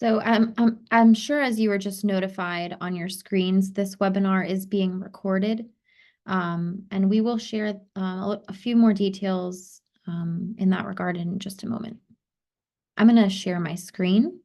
So I'm sure as you were just notified on your screens, this webinar is being recorded. And we will share a few more details in that regard in just a moment. I'm going to share my screen.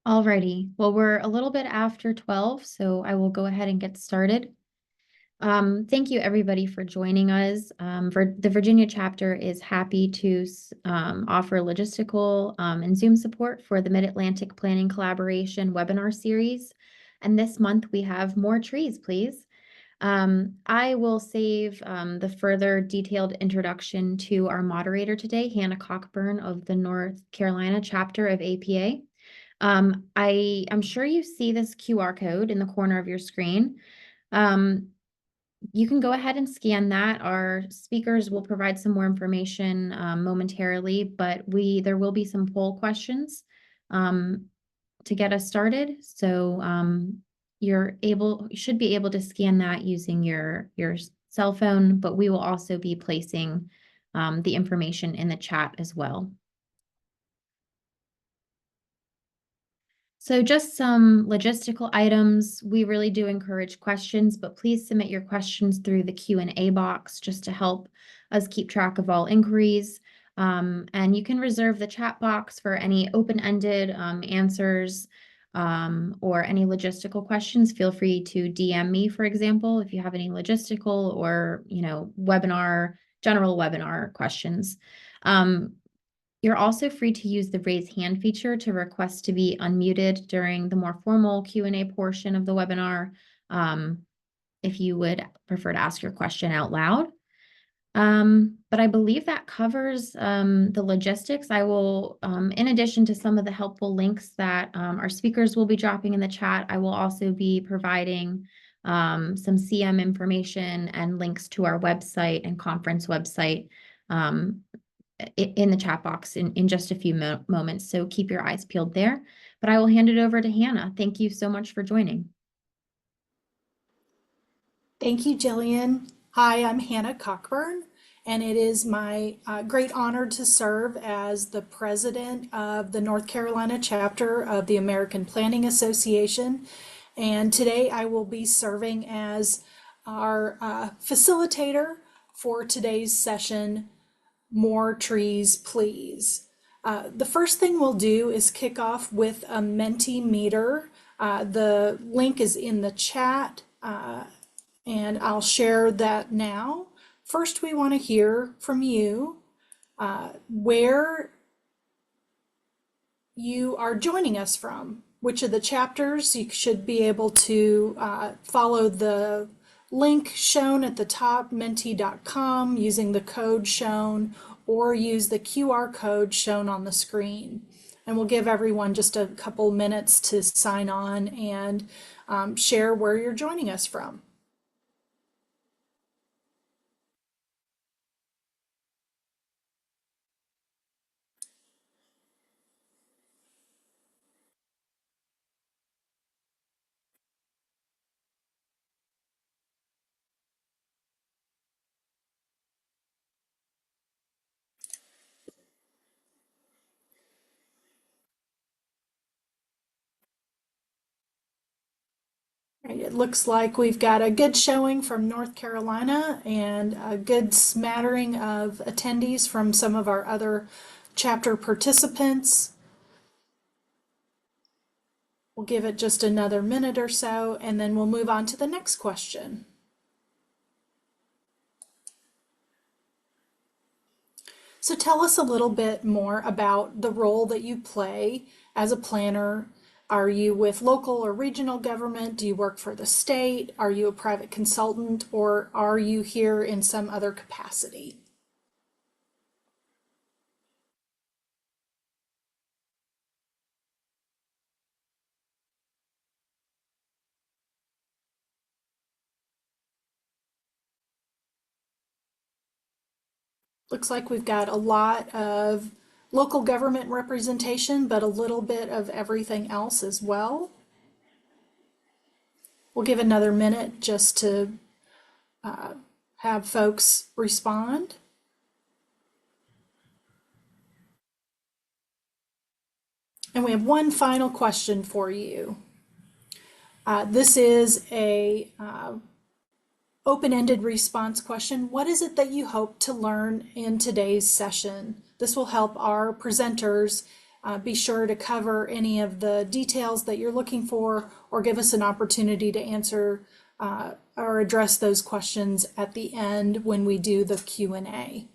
Alrighty, well, we're a little bit after 12, so I will go ahead and get started. Thank you everybody for joining us. The Virginia chapter is happy to offer logistical and Zoom support for the Mid-Atlantic Planning Collaboration webinar series. And this month we have More Trees, Please. I will save the further detailed introduction to our moderator today, Hanna Cockburn of the North Carolina chapter of APA. I'm sure you see this QR code in the corner of your screen. You can go ahead and scan that. Our speakers will provide some more information momentarily, but there will be some poll questions to get us started. So you should be able to scan that using your cell phone, but we will also be placing the information in the chat as well. So just some logistical items. We really do encourage questions, but please submit your questions through the Q&A box just to help us keep track of all inquiries. And you can reserve the chat box for any open-ended answers or any logistical questions. Feel free to DM me, for example, if you have any logistical or general webinar questions. You're also free to use the raise hand feature to request to be unmuted during the more formal Q&A portion of the webinar, if you would prefer to ask your question out loud. But I believe that covers the logistics. I will, in addition to some of the helpful links that our speakers will be dropping in the chat, I will also be providing some CM information and links to our website and conference website in the chat box in just a few moments. So keep your eyes peeled there. But I will hand it over to Hanna. Thank you so much for joining. Thank you, Jillian. Hi, I'm Hanna Cockburn, and it is my great honor to serve as the president of the North Carolina chapter of the American Planning Association. And today I will be serving as our facilitator for today's session, More Trees, Please. The first thing we'll do is kick off with a Mentimeter. The link is in the chat, and I'll share that now. First, we want to hear from you where you are joining us from. Which of the chapters? You should be able to follow the link shown at the top, menti.com, using the code shown, or use the QR code shown on the screen. And we'll give everyone just a couple minutes to sign on and share where you're joining us from. It looks like we've got a good showing from North Carolina and a good smattering of attendees from some of our other chapter participants. We'll give it just another minute or so, and then we'll move on to the next question. So tell us a little bit more about the role that you play as a planner. Are you with local or regional government? Do you work for the state? Are you a private consultant, or are you here in some other capacity? Looks like we've got a lot of local government representation, but a little bit of everything else as well. We'll give another minute just to have folks respond. And we have one final question for you. This is a open-ended response question. What is it that you hope to learn in today's session? This will help our presenters be sure to cover any of the details that you're looking for, or give us an opportunity to answer or address those questions at the end when we do the Q&A.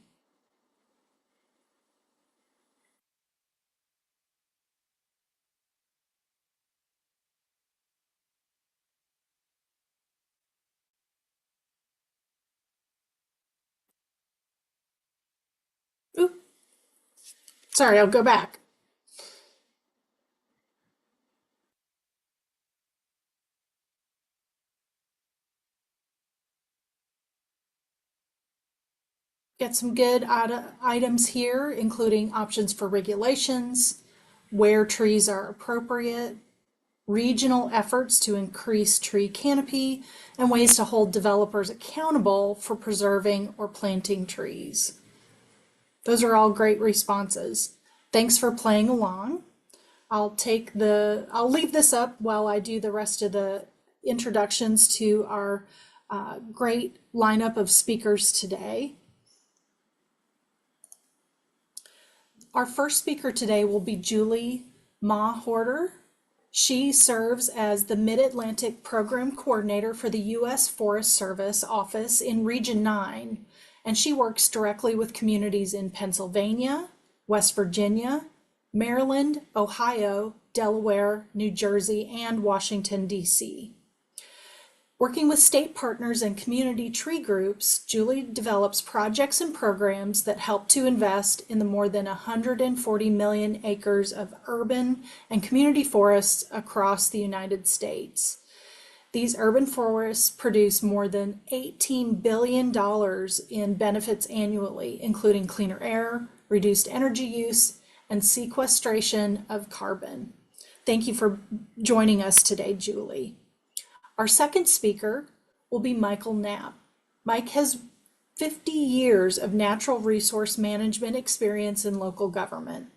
Ooh, sorry, I'll go back. Get some good items here, including options for regulations, where trees are appropriate, regional efforts to increase tree canopy, and ways to hold developers accountable for preserving or planting trees. Those are all great responses. Thanks for playing along. I'll leave this up while I do the rest of the introductions to our great lineup of speakers today. Our first speaker today will be Julie Mawhorter. She serves as the Mid-Atlantic Program Coordinator for the U.S. Forest Service office in Region 9, and she works directly with communities in Pennsylvania, West Virginia, Maryland, Ohio, Delaware, New Jersey, and Washington, D.C. Working with state partners and community tree groups, Julie develops projects and programs that help to invest in the more than 140 million acres of urban and community forests across the United States. These urban forests produce more than $18 billion in benefits annually, including cleaner air, reduced energy use, and sequestration of carbon. Thank you for joining us today, Julie. Our second speaker will be Michael Knapp. Mike has 50 years of natural resource management experience in local government.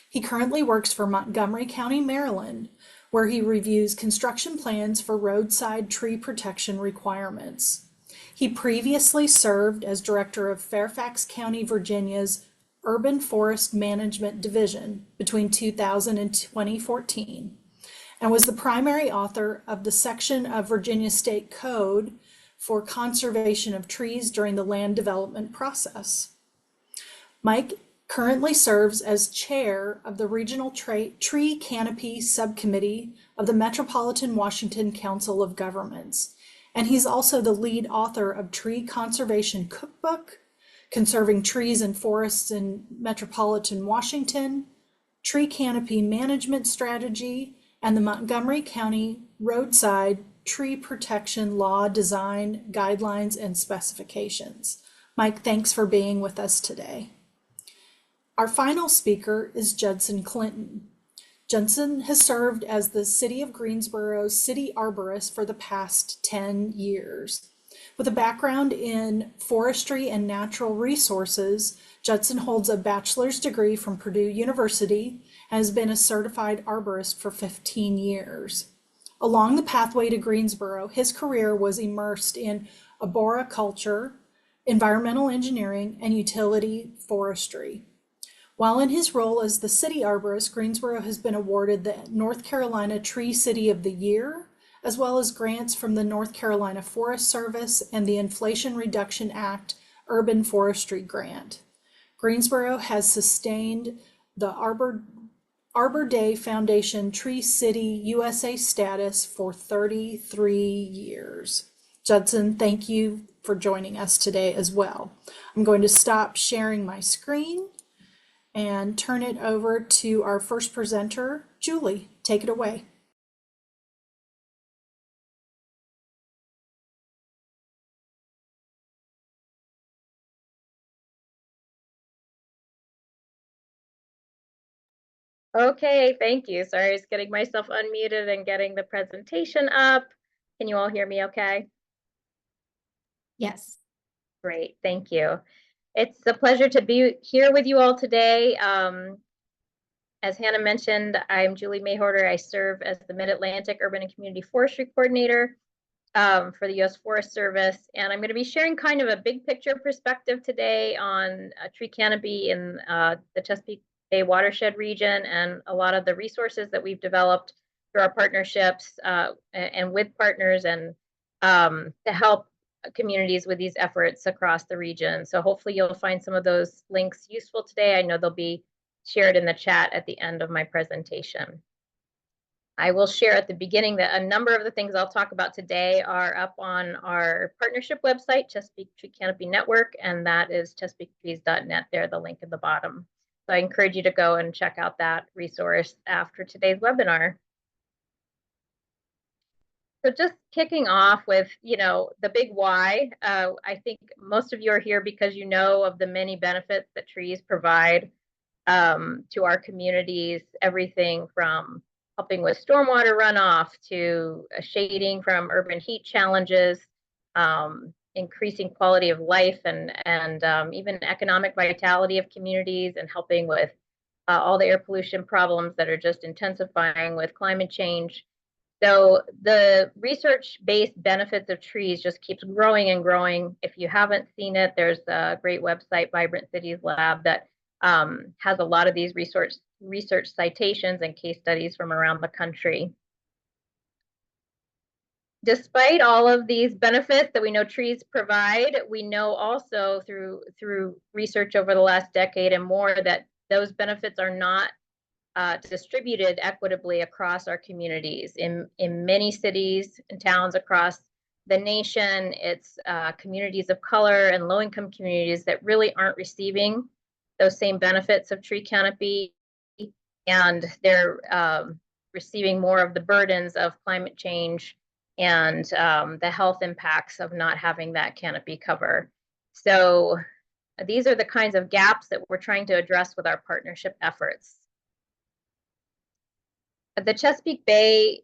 He currently works for Montgomery County, Maryland, where he reviews construction plans for roadside tree protection requirements. He previously served as director of Fairfax County, Virginia's Urban Forest Management Division between 2000 and 2014. And was the primary author of the section of Virginia State Code for conservation of trees during the land development process. Mike currently serves as chair of the Regional Tree Canopy Subcommittee of the Metropolitan Washington Council of Governments, and he's also the lead author of Tree Conservation Cookbook, Conserving Trees and Forests in Metropolitan Washington, Tree Canopy Management Strategy, and the Montgomery County Roadside Tree Protection Law Design Guidelines and Specifications. Mike, thanks for being with us today. Our final speaker is Judson Clinton. Judson has served as the City of Greensboro's city arborist for the past 10 years. With a background in forestry and natural resources, Judson holds a bachelor's degree from Purdue University and has been a certified arborist for 15 years. Along the pathway to Greensboro, his career was immersed in arboriculture, environmental engineering, and utility forestry. While in his role as the city arborist, Greensboro has been awarded the North Carolina Tree City of the Year, as well as grants from the North Carolina Forest Service and the Inflation Reduction Act Urban Forestry Grant. Greensboro has sustained the Arbor Day Foundation Tree City USA status for 33 years. Judson, thank you for joining us today as well. I'm going to stop sharing my screen and turn it over to our first presenter, Julie. Take it away. Okay, thank you. Sorry, I was getting myself unmuted and getting the presentation up. Can you all hear me okay? Yes. Great, thank you. It's a pleasure to be here with you all today. As Hannah mentioned, I'm Julie Mawhorter. I serve as the Mid-Atlantic Urban and Community Forestry Coordinator for the U.S. Forest Service. And I'm going to be sharing kind of a big picture perspective today on tree canopy in the Chesapeake Bay watershed region and a lot of the resources that we've developed through our partnerships and with partners and to help communities with these efforts across the region. So hopefully you'll find some of those links useful today. I know they'll be shared in the chat at the end of my presentation. I will share at the beginning that a number of the things I'll talk about today are up on our partnership website, Chesapeake Tree Canopy Network, and that is chesapeaketrees.net there, the link at the bottom. So I encourage you to go and check out that resource after today's webinar. So just kicking off with, the big why, I think most of you are here because you know of the many benefits that trees provide to our communities, everything from helping with stormwater runoff to shading from urban heat challenges, increasing quality of life and even economic vitality of communities and helping with all the air pollution problems that are just intensifying with climate change. So the research-based benefits of trees just keeps growing and growing. If you haven't seen it, there's a great website, Vibrant Cities Lab, that has a lot of these research citations and case studies from around the country. Despite all of these benefits that we know trees provide, we know also through research over the last decade and more that those benefits are not distributed equitably across our communities. In many cities and towns across the nation, it's communities of color and low-income communities that really aren't receiving those same benefits of tree canopy, and they're receiving more of the burdens of climate change and the health impacts of not having that canopy cover. So these are the kinds of gaps that we're trying to address with our partnership efforts. The Chesapeake Bay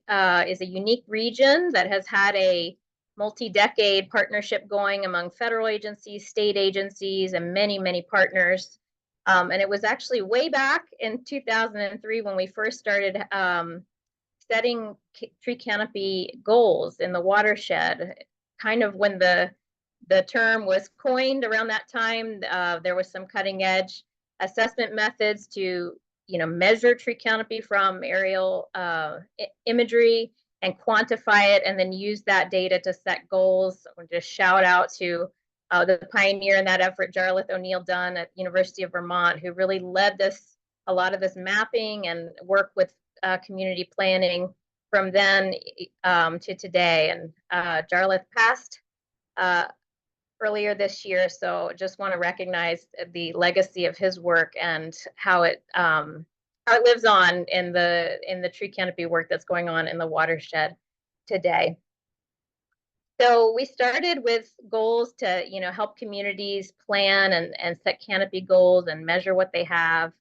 is a unique region that has had a multi-decade partnership going among federal agencies, state agencies, and many, many partners. And it was actually way back in 2003 when we first started setting tree canopy goals in the watershed. Kind of when the term was coined around that time, there was some cutting edge assessment methods to measure tree canopy from aerial imagery and quantify it, and then use that data to set goals. I want to just shout out to the pioneer in that effort, Jarlath O'Neill Dunn at University of Vermont, who really led a lot of this mapping and work with community planning from then to today. And Jarlath passed earlier this year, so just want to recognize the legacy of his work and how it lives on in the tree canopy work that's going on in the watershed today. So we started with goals to help communities plan and set canopy goals and measure what they have,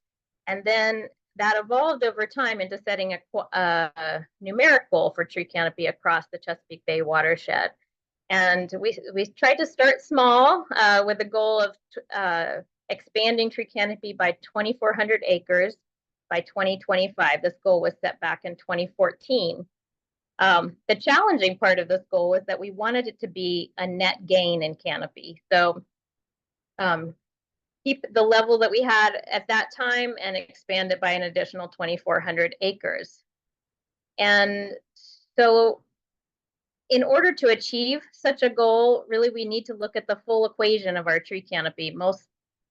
and then that evolved over time into setting a numeric goal for tree canopy across the Chesapeake Bay watershed. And we tried to start small with the goal of expanding tree canopy by 2,400 acres by 2025. This goal was set back in 2014. The challenging part of this goal was that we wanted it to be a net gain in canopy. So keep the level that we had at that time and expand it by an additional 2,400 acres. And so in order to achieve such a goal, really we need to look at the full equation of our tree canopy.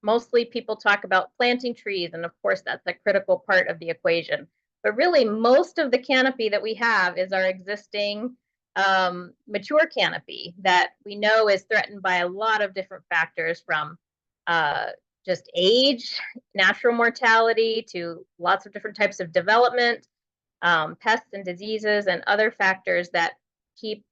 Mostly people talk about planting trees, and of course that's a critical part of the equation. But really most of the canopy that we have is our existing mature canopy that we know is threatened by a lot of different factors, from just age, natural mortality, to lots of different types of development, pests and diseases, and other factors that keep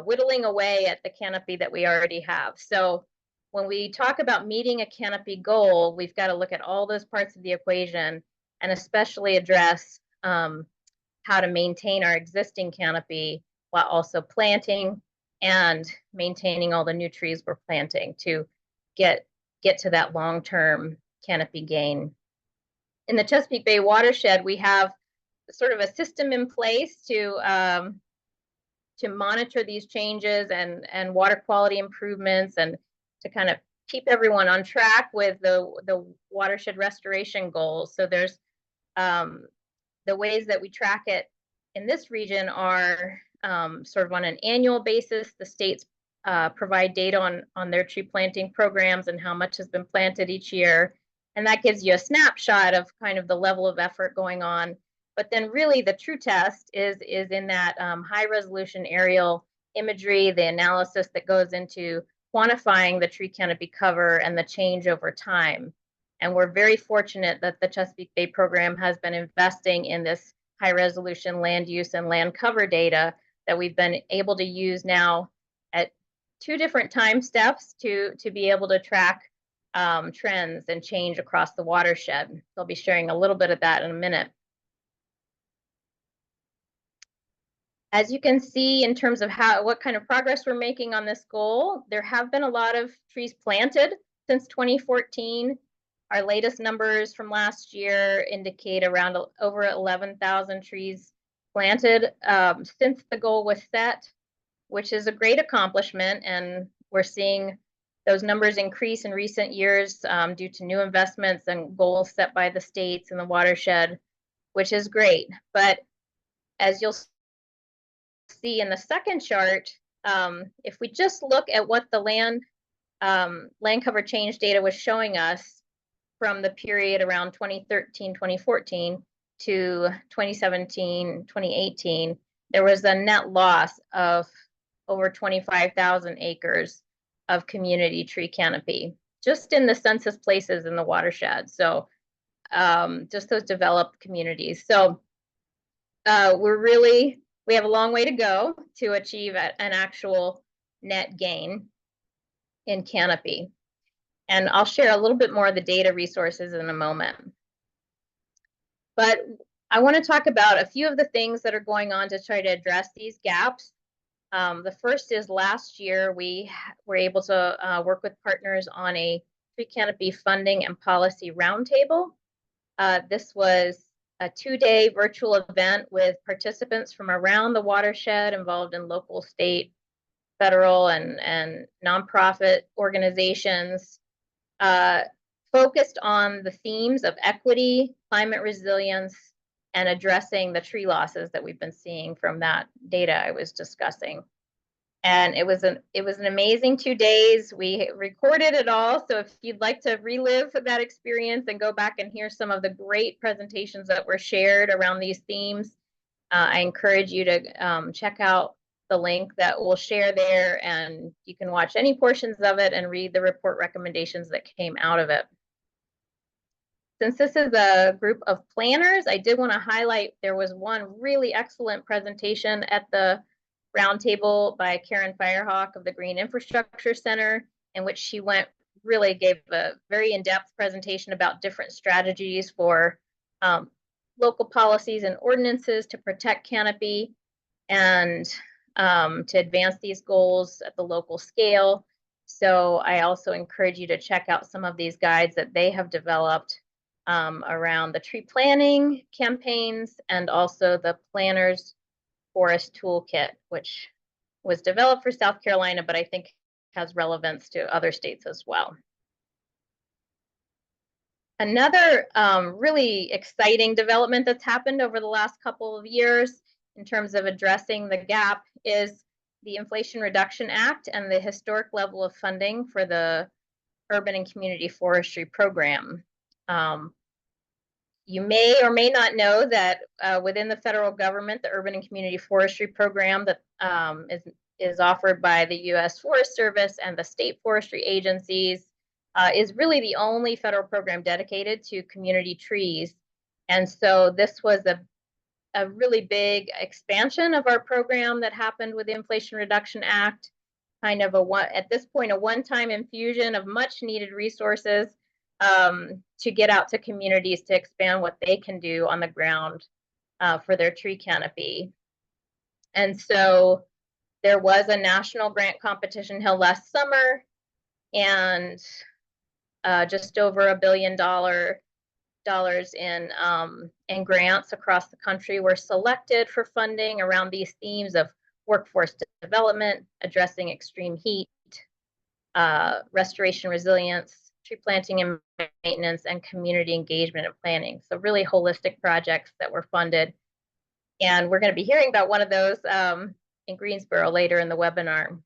whittling away at the canopy that we already have. So when we talk about meeting a canopy goal, we've got to look at all those parts of the equation and especially address how to maintain our existing canopy while also planting and maintaining all the new trees we're planting to get to that long-term canopy gain. In the Chesapeake Bay watershed, we have sort of a system in place to monitor these changes and water quality improvements, and to kind of keep everyone on track with the watershed restoration goals. So there's the ways that we track it in this region are sort of on an annual basis. The states provide data on their tree planting programs and how much has been planted each year. And that gives you a snapshot of kind of the level of effort going on. But then really the true test is in that high resolution aerial imagery, the analysis that goes into quantifying the tree canopy cover and the change over time. And we're very fortunate that the Chesapeake Bay program has been investing in this high resolution land use and land cover data that we've been able to use now at 2 different time steps to be able to track trends and change across the watershed. So I'll be sharing a little bit of that in a minute. As you can see, in terms of what kind of progress we're making on this goal, there have been a lot of trees planted since 2014. Our latest numbers from last year indicate around over 11,000 trees planted since the goal was set, which is a great accomplishment. And we're seeing those numbers increase in recent years due to new investments and goals set by the states and the watershed, which is great. But as you'll see in the second chart, if we just look at what the land cover change data was showing us from the period around 2013, 2014 to 2017, 2018, there was a net loss of over 25,000 acres of community tree canopy, just in the census places in the watershed. So just those developed communities. So we have a long way to go to achieve an actual net gain in canopy. And I'll share a little bit more of the data resources in a moment. But I want to talk about a few of the things that are going on to try to address these gaps. The first is last year we were able to work with partners on a tree canopy funding and policy roundtable. This was a 2-day virtual event with participants from around the watershed involved in local, state, federal, and nonprofit organizations, focused on the themes of equity, climate resilience, and addressing the tree losses that we've been seeing from that data I was discussing. And it was an amazing 2 days. We recorded it all. So if you'd like to relive that experience and go back and hear some of the great presentations that were shared around these themes, I encourage you to check out the link that we'll share there, and you can watch any portions of it and read the report recommendations that came out of it. Since this is a group of planners, I did want to highlight there was one really excellent presentation at the roundtable by Karen Firehawk of the Green Infrastructure Center, in which she really gave a very in-depth presentation about different strategies for local policies and ordinances to protect canopy and to advance these goals at the local scale. So I also encourage you to check out some of these guides that they have developed around the tree planting campaigns, and also the Planners Forest Toolkit, which was developed for South Carolina, but I think has relevance to other states as well. Another really exciting development that's happened over the last couple of years in terms of addressing the gap is the Inflation Reduction Act and the historic level of funding for the Urban and Community Forestry Program. You may or may not know that within the federal government, the Urban and Community Forestry Program that is offered by the U.S. Forest Service and the state forestry agencies is really the only federal program dedicated to community trees. And so this was a really big expansion of our program that happened with the Inflation Reduction Act, kind of at this point, a one-time infusion of much needed resources to get out to communities to expand what they can do on the ground for their tree canopy. And so there was a national grant competition held last summer, and just over $1 billion in grants across the country were selected for funding around these themes of workforce development, addressing extreme heat, restoration resilience, tree planting and maintenance, and community engagement and planning. So really holistic projects that were funded. And we're going to be hearing about one of those in Greensboro later in the webinar.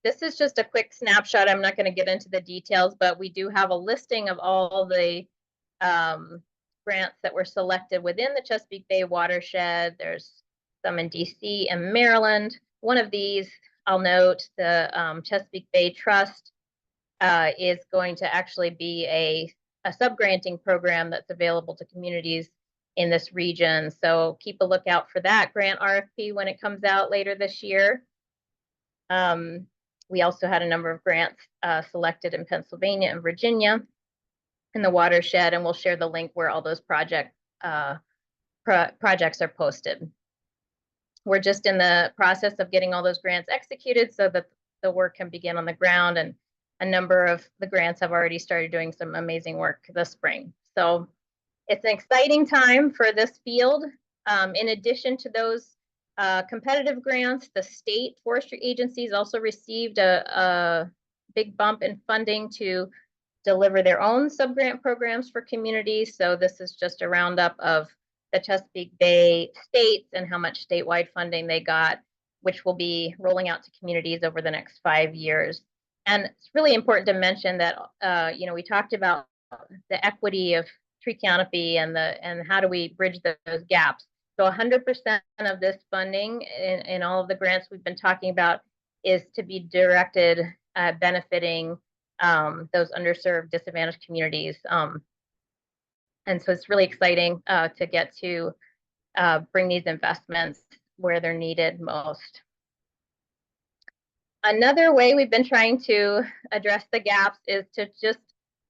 This is just a quick snapshot. I'm not going to get into the details, but we do have a listing of all the grants that were selected within the Chesapeake Bay watershed. There's some in DC and Maryland. One of these, I'll note, the Chesapeake Bay Trust is going to actually be a sub-granting program that's available to communities in this region. So keep a lookout for that grant RFP when it comes out later this year. We also had a number of grants selected in Pennsylvania and Virginia in the watershed, and we'll share the link where all those projects are posted. We're just in the process of getting all those grants executed so that the work can begin on the ground, and a number of the grants have already started doing some amazing work this spring. So it's an exciting time for this field. In addition to those competitive grants, the state forestry agencies also received a big bump in funding to deliver their own sub-grant programs for communities. So this is just a roundup of the Chesapeake Bay states and how much statewide funding they got, which will be rolling out to communities over the next 5 years. And it's really important to mention that, we talked about the equity of tree canopy and how do we bridge those gaps. So 100% of this funding in all of the grants we've been talking about is to be directed at benefiting those underserved, disadvantaged communities. And so it's really exciting to get to bring these investments where they're needed most. Another way we've been trying to address the gaps is to just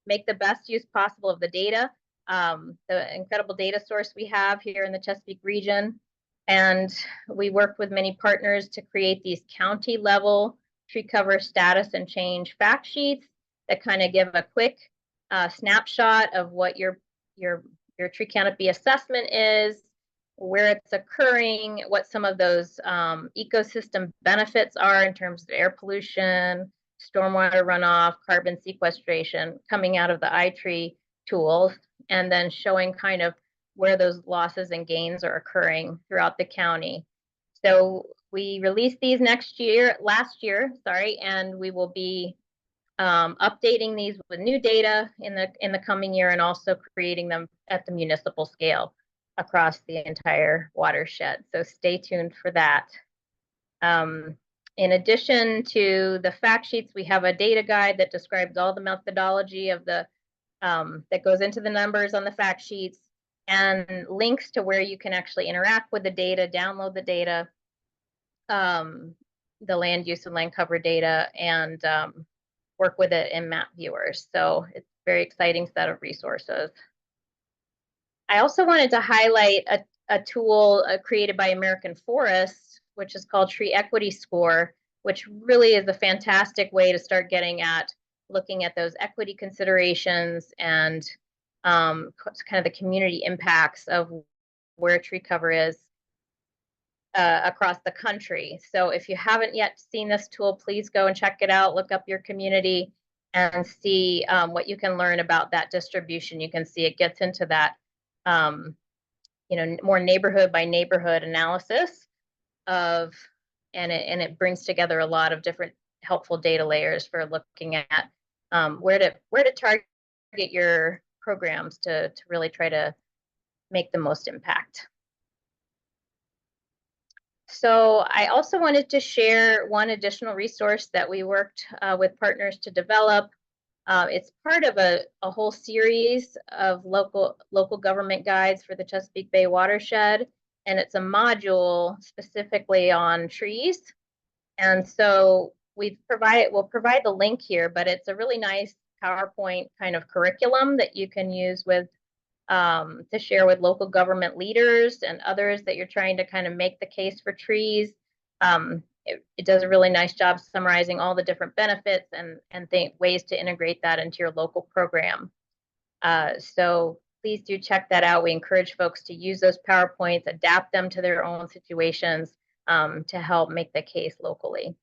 make the best use possible of the data. The incredible data source we have here in the Chesapeake region. And we worked with many partners to create these county level tree cover status and change fact sheets that kind of give a quick snapshot of what your tree canopy assessment is, where it's occurring, what some of those ecosystem benefits are in terms of air pollution, stormwater runoff, carbon sequestration coming out of the iTree tools, and then showing kind of where those losses and gains are occurring throughout the county. So we released these last year, and we will be updating these with new data in the coming year, and also creating them at the municipal scale across the entire watershed. So stay tuned for that. In addition to the fact sheets, we have a data guide that describes all the methodology of the that goes into the numbers on the fact sheets, and links to where you can actually interact with the data, download the data, the land use and land cover data, and work with it in map viewers. So it's a very exciting set of resources. I also wanted to highlight a tool created by American Forests, which is called Tree Equity Score, which really is a fantastic way to start getting at looking at those equity considerations and kind of the community impacts of where tree cover is across the country. So if you haven't yet seen this tool, please go and check it out, look up your community and see what you can learn about that distribution. You can see it gets into that more neighborhood by neighborhood analysis of, and it brings together a lot of different helpful data layers for looking at where to target your programs to really try to make the most impact. So I also wanted to share one additional resource that we worked with partners to develop. It's part of a whole series of local government guides for the Chesapeake Bay watershed, and it's a module specifically on trees. And so we'll provide the link here, but it's a really nice PowerPoint kind of curriculum that you can use with to share with local government leaders and others that you're trying to kind of make the case for trees. It does a really nice job summarizing all the different benefits and ways to integrate that into your local program. So please do check that out. We encourage folks to use those PowerPoints, adapt them to their own situations to help make the case locally.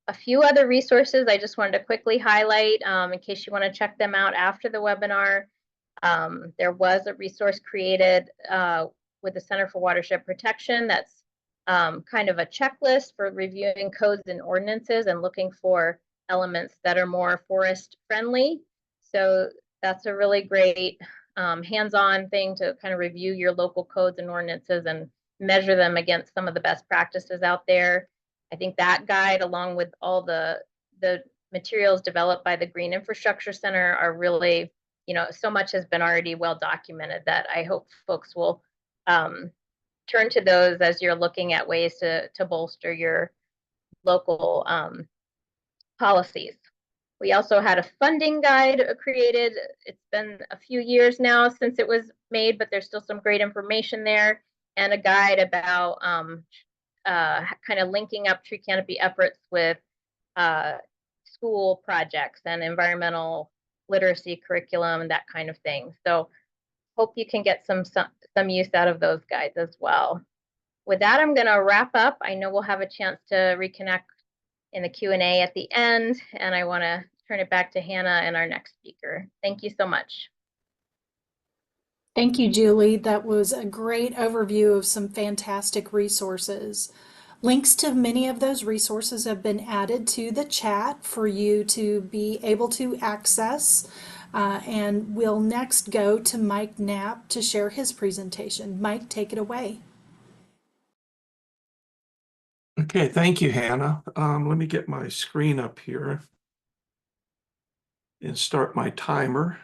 A few other resources I just wanted to quickly highlight in case you want to check them out after the webinar. There was a resource created with the Center for Watershed Protection that's kind of a checklist for reviewing codes and ordinances and looking for elements that are more forest friendly. So that's a really great hands-on thing to kind of review your local codes and ordinances and measure them against some of the best practices out there. I think that guide, along with all the materials developed by the Green Infrastructure Center, are really, so much has been already well documented that I hope folks will turn to those as you're looking at ways to bolster your local policies. We also had a funding guide created. It's been a few years now since it was made, but there's still some great information there, and a guide about kind of linking up tree canopy efforts with school projects and environmental literacy curriculum and that kind of thing. So hope you can get some use out of those guides as well. With that, I'm going to wrap up. I know we'll have a chance to reconnect in the Q&A at the end, and I want to turn it back to Hanna and our next speaker. Thank you so much. Thank you, Julie. That was a great overview of some fantastic resources. Links to many of those resources have been added to the chat for you to be able to access. And we'll next go to Mike Knapp to share his presentation. Mike, take it away. Okay, thank you, Hanna. Let me get my screen up here and start my timer.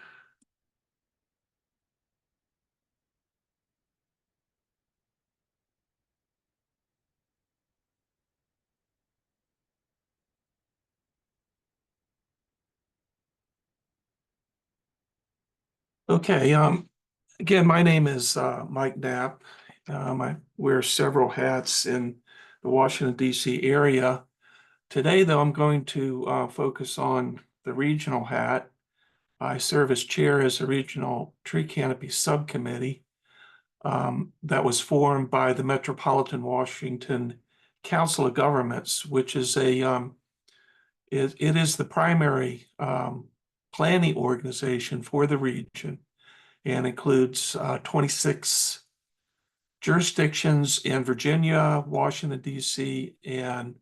Okay, again, my name is Mike Knapp. I wear several hats in the Washington, D.C. area. Today, though, I'm going to focus on the regional hat. I serve as chair as a regional tree canopy subcommittee that was formed by the Metropolitan Washington Council of Governments, which is it is the primary planning organization for the region and includes 26 jurisdictions in Virginia, Washington, D.C., and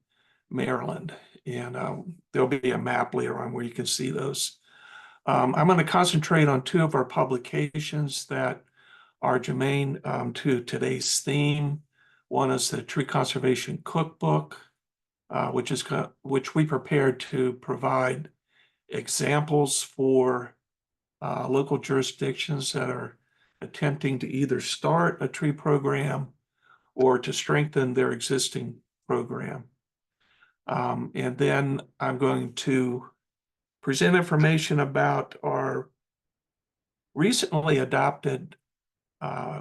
Maryland. And there'll be a map later on where you can see those. I'm going to concentrate on two of our publications that are germane to today's theme. One is the Tree Conservation Cookbook, which we prepared to provide examples for local jurisdictions that are attempting to either start a tree program or to strengthen their existing program. And then I'm going to present information about our recently adopted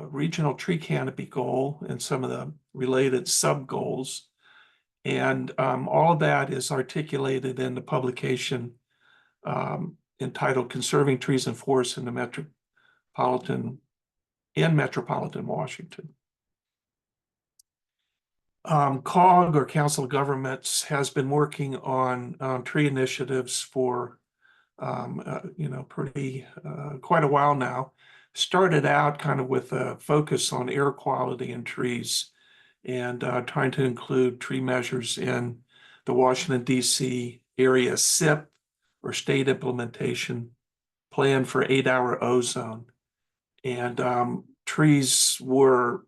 regional tree canopy goal and some of the related sub-goals. And all of that is articulated in the publication entitled Conserving Trees and Forests in Metropolitan Washington. COG, or Council of Governments, has been working on tree initiatives for quite a while now. Started out kind of with a focus on air quality in trees and trying to include tree measures in the Washington, D.C. area SIP, or State Implementation Plan for 8-hour ozone. And trees were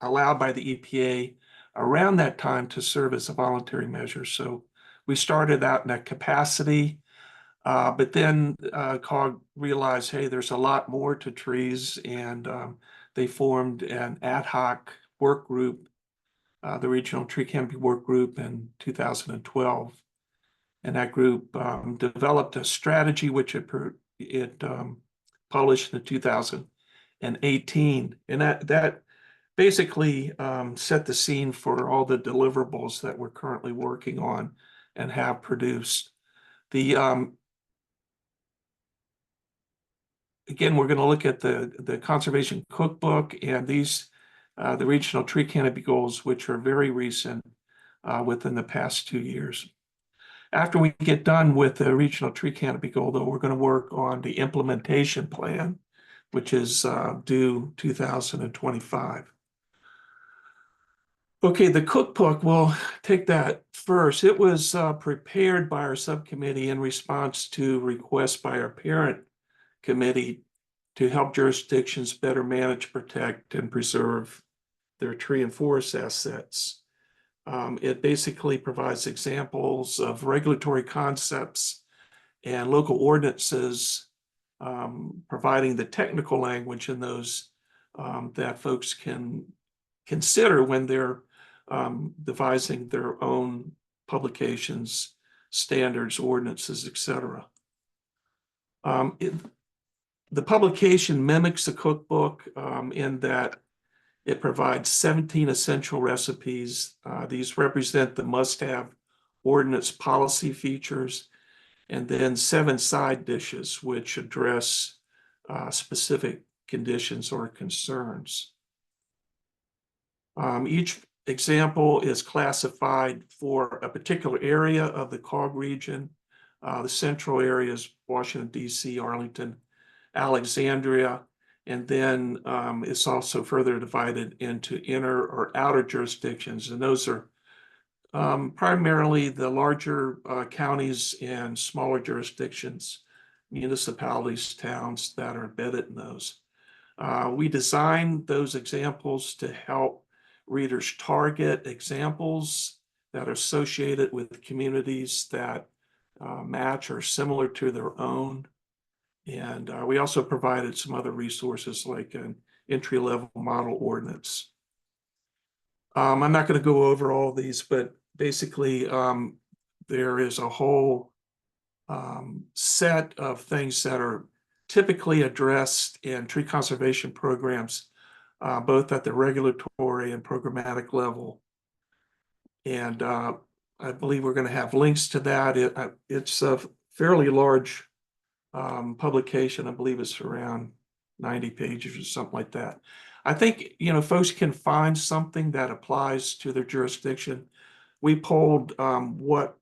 allowed by the EPA around that time to serve as a voluntary measure. So we started out in that capacity, but then COG realized, hey, there's a lot more to trees, and they formed an ad hoc work group, the Regional Tree Canopy Work Group, in 2012. And that group developed a strategy which it published in 2018. And that basically set the scene for all the deliverables that we're currently working on and have produced. Again, we're going to look at the conservation cookbook and these the regional tree canopy goals, which are very recent within the past 2 years. After we get done with the regional tree canopy goal, though, we're going to work on the implementation plan, which is due 2025. Okay, the cookbook, we'll take that first. It was prepared by our subcommittee in response to requests by our parent committee to help jurisdictions better manage, protect, and preserve their tree and forest assets. It basically provides examples of regulatory concepts and local ordinances, providing the technical language in those that folks can consider when they're devising their own publications, standards, ordinances, etc. The publication mimics the cookbook in that it provides 17 essential recipes. These represent the must-have ordinance policy features, and then 7 side dishes which address specific conditions or concerns. Each example is classified for a particular area of the COG region. The central areas, Washington, D.C., Arlington, Alexandria, and then it's also further divided into inner or outer jurisdictions. And those are primarily the larger counties and smaller jurisdictions, municipalities, towns that are embedded in those. We designed those examples to help readers target examples that are associated with communities that match or similar to their own. And we also provided some other resources like an entry-level model ordinance. I'm not going to go over all these, but basically there is a whole set of things that are typically addressed in tree conservation programs, both at the regulatory and programmatic level. And I believe we're going to have links to that. It's a fairly large publication. I believe it's around 90 pages or something like that. I think, folks can find something that applies to their jurisdiction. We polled what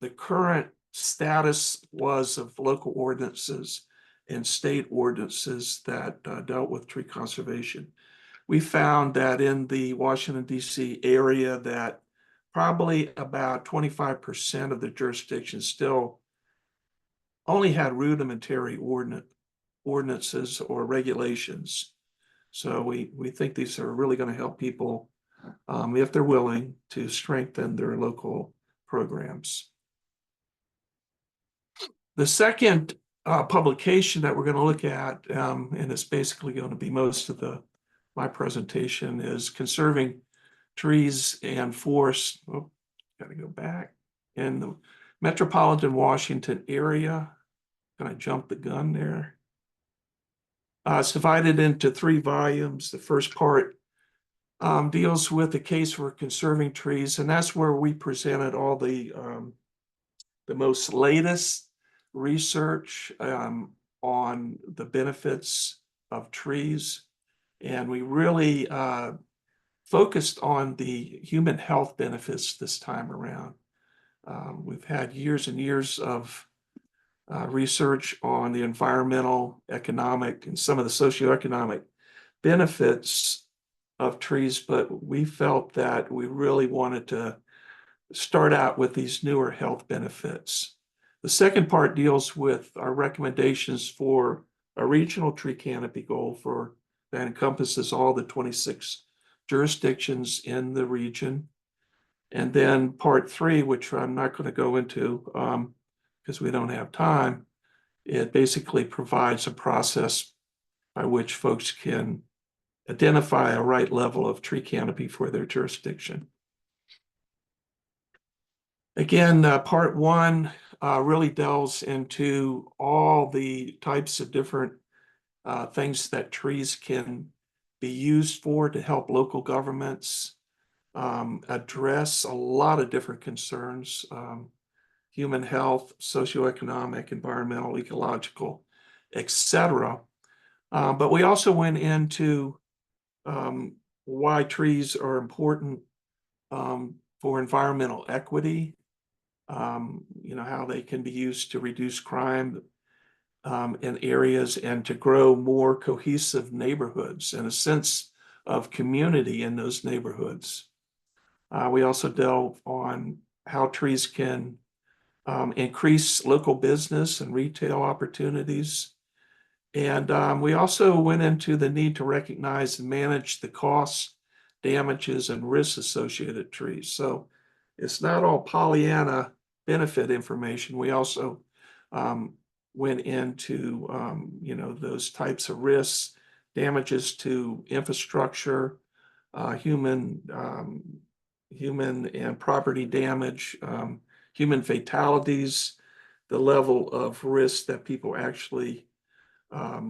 the current status was of local ordinances and state ordinances that dealt with tree conservation. We found that in the Washington, D.C. area that probably about 25% of the jurisdictions still only had rudimentary ordinances or regulations. So we think these are really going to help people, if they're willing, to strengthen their local programs. The second publication that we're going to look at, and it's basically going to be most of my presentation, is Conserving Trees and Forests. Oh, got to go back. In the Metropolitan Washington area. Can I jump the gun there? It's divided into 3 volumes. The first part deals with the case for conserving trees, and that's where we presented all the most latest research on the benefits of trees, and we really focused on the human health benefits this time around. We've had years and years of research on the environmental, economic, and some of the socioeconomic benefits of trees, but we felt that we really wanted to start out with these newer health benefits. The second part deals with our recommendations for a regional tree canopy goal that encompasses all the 26 jurisdictions in the region. And then part 3, which I'm not going to go into because we don't have time, it basically provides a process by which folks can identify a right level of tree canopy for their jurisdiction. Again, part one really delves into all the types of different things that trees can be used for to help local governments address a lot of different concerns, human health, socioeconomic, environmental, ecological, etc. But we also went into why trees are important for environmental equity, how they can be used to reduce crime in areas and to grow more cohesive neighborhoods and a sense of community in those neighborhoods. We also delve on how trees can increase local business and retail opportunities. And we also went into the need to recognize and manage the costs, damages, and risks associated with trees. So it's not all Pollyanna benefit information. We also went into those types of risks, damages to infrastructure, human and property damage, human fatalities, the level of risk that people actually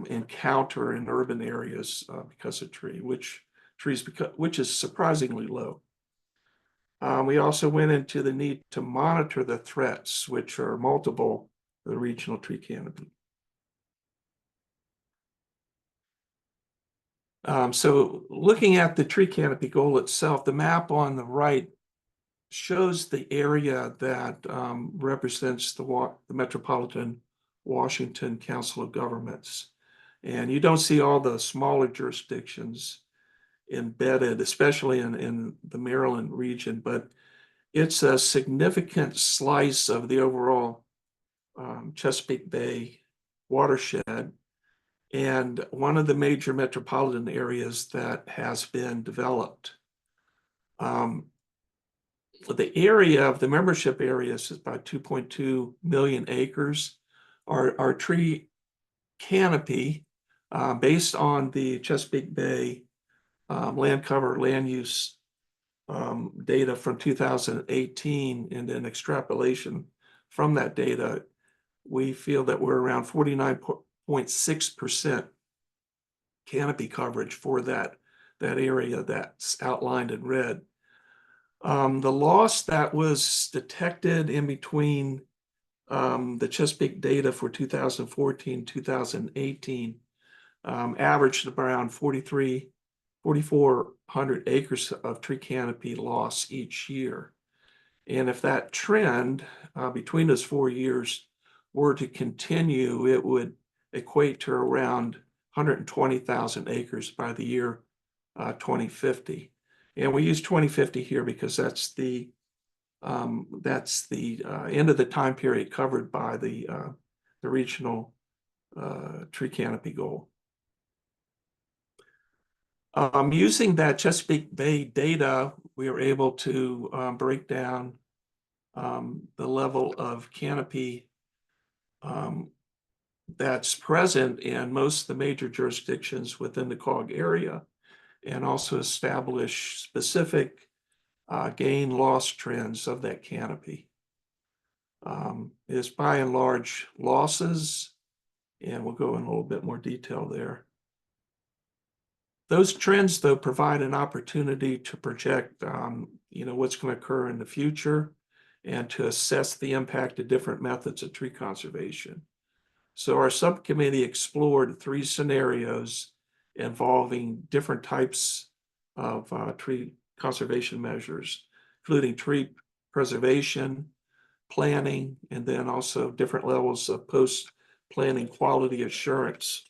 encounter in urban areas because of which is surprisingly low. We also went into the need to monitor the threats, which are multiple to the regional tree canopy. So looking at the tree canopy goal itself, the map on the right shows the area that represents the Metropolitan Washington Council of Governments. And you don't see all the smaller jurisdictions embedded, especially in the Maryland region, but it's a significant slice of the overall Chesapeake Bay watershed and one of the major metropolitan areas that has been developed. The area of the membership areas is about 2.2 million acres. Our tree canopy, based on the Chesapeake Bay land cover land use data from 2018 and then extrapolation from that data, we feel that we're around 49.6% canopy coverage for that area that's outlined in red. The loss that was detected in between the Chesapeake data for 2014, 2018 averaged around 4,400 acres of tree canopy loss each year. And if that trend between those 4 years were to continue, it would equate to around 120,000 acres by the year 2050. And we use 2050 here because that's the end of the time period covered by the regional tree canopy goal. Using that Chesapeake Bay data, we were able to break down the level of canopy that's present in most of the major jurisdictions within the COG area, and also establish specific gain loss trends of that canopy. Is by and large losses, and we'll go in a little bit more detail there. Those trends, though, provide an opportunity to project what's going to occur in the future and to assess the impact of different methods of tree conservation. So our subcommittee explored 3 scenarios involving different types of tree conservation measures, including tree preservation, planning, and then also different levels of post-planning quality assurance.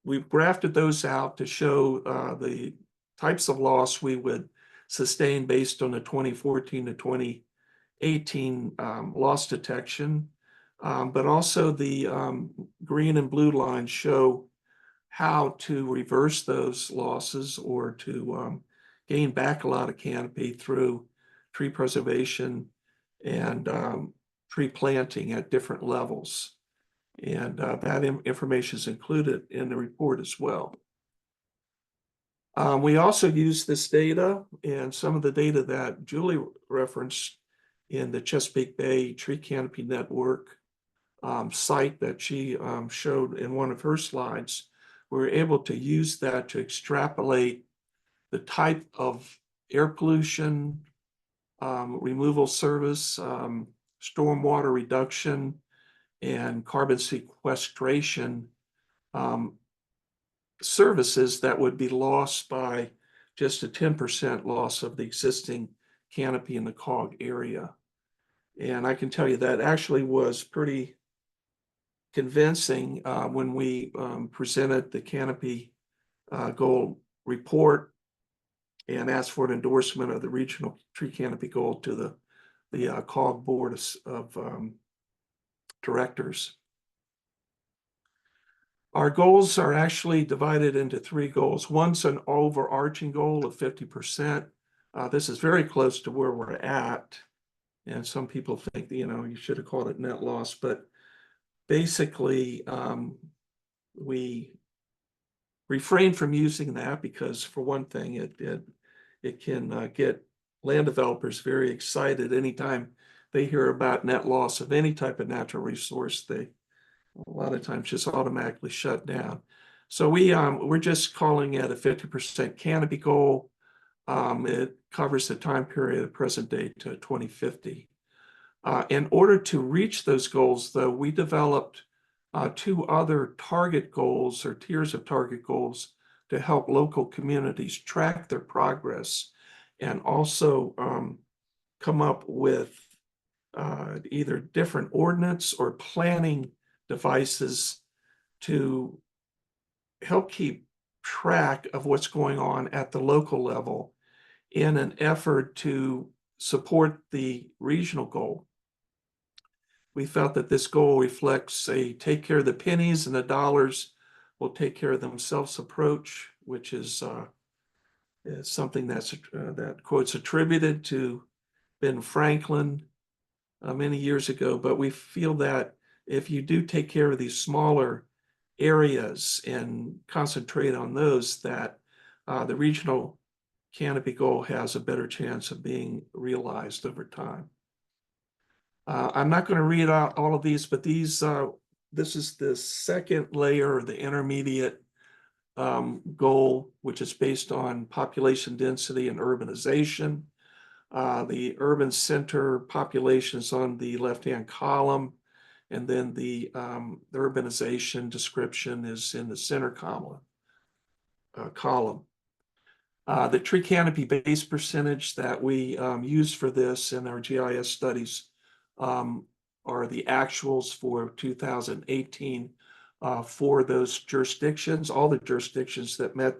We've graphed those out to show the types of loss we would sustain based on the 2014 to 2018 loss detection. But also the green and blue lines show how to reverse those losses or to gain back a lot of canopy through tree preservation and tree planting at different levels. And that information is included in the report as well. We also use this data and some of the data that Julie referenced in the Chesapeake Bay Tree Canopy Network site that she showed in one of her slides. We were able to use that to extrapolate the type of air pollution removal service, stormwater reduction, and carbon sequestration services that would be lost by just a 10% loss of the existing canopy in the COG area. And I can tell you that actually was pretty convincing when we presented the canopy goal report and asked for an endorsement of the regional tree canopy goal to the COG board of directors. Our goals are actually divided into 3 goals. One's an overarching goal of 50%. This is very close to where we're at. And some people think, you know, you should have called it net loss, but basically we refrain from using that because, for one thing, it can get land developers very excited anytime they hear about net loss of any type of natural resource. They a lot of times just automatically shut down. So we're just calling it a 50% canopy goal. It covers the time period of present day to 2050. In order to reach those goals, though, we developed 2 other target goals or tiers of target goals to help local communities track their progress and also come up with either different ordinance or planning devices to help keep track of what's going on at the local level in an effort to support the regional goal. We felt that this goal reflects a take care of the pennies and the dollars will take care of themselves approach, which is something that quote's attributed to Ben Franklin many years ago. But we feel that if you do take care of these smaller areas and concentrate on those, that the regional canopy goal has a better chance of being realized over time. I'm not going to read out all of these, but this is the second layer, the intermediate goal, which is based on population density and urbanization. The urban center population is on the left-hand column, and then the urbanization description is in the center column. The tree canopy base percentage that we use for this in our GIS studies are the actuals for 2018 for those jurisdictions, all the jurisdictions that met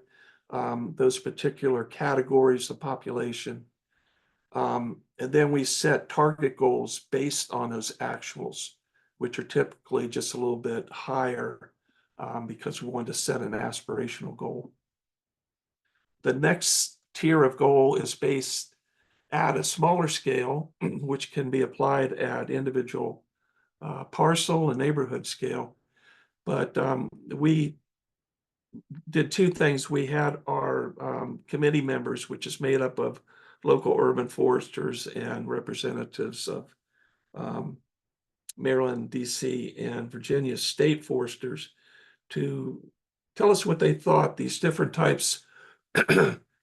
those particular categories of population. And then we set target goals based on those actuals, which are typically just a little bit higher because we want to set an aspirational goal. The next tier of goal is based at a smaller scale, which can be applied at individual parcel and neighborhood scale. But we did 2 things. We had our committee members, which is made up of local urban foresters and representatives of Maryland, DC, and Virginia state foresters, to tell us what they thought these different types,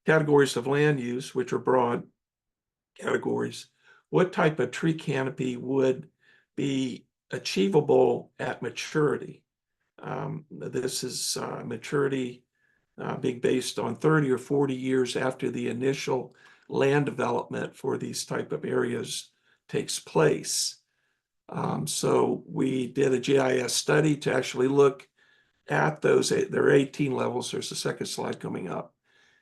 categories of land use, which are broad categories, what type of tree canopy would be achievable at maturity. This is maturity being based on 30 or 40 years after the initial land development for these type of areas takes place. So we did a GIS study to actually look at those. There are 18 levels. There's a second slide coming up.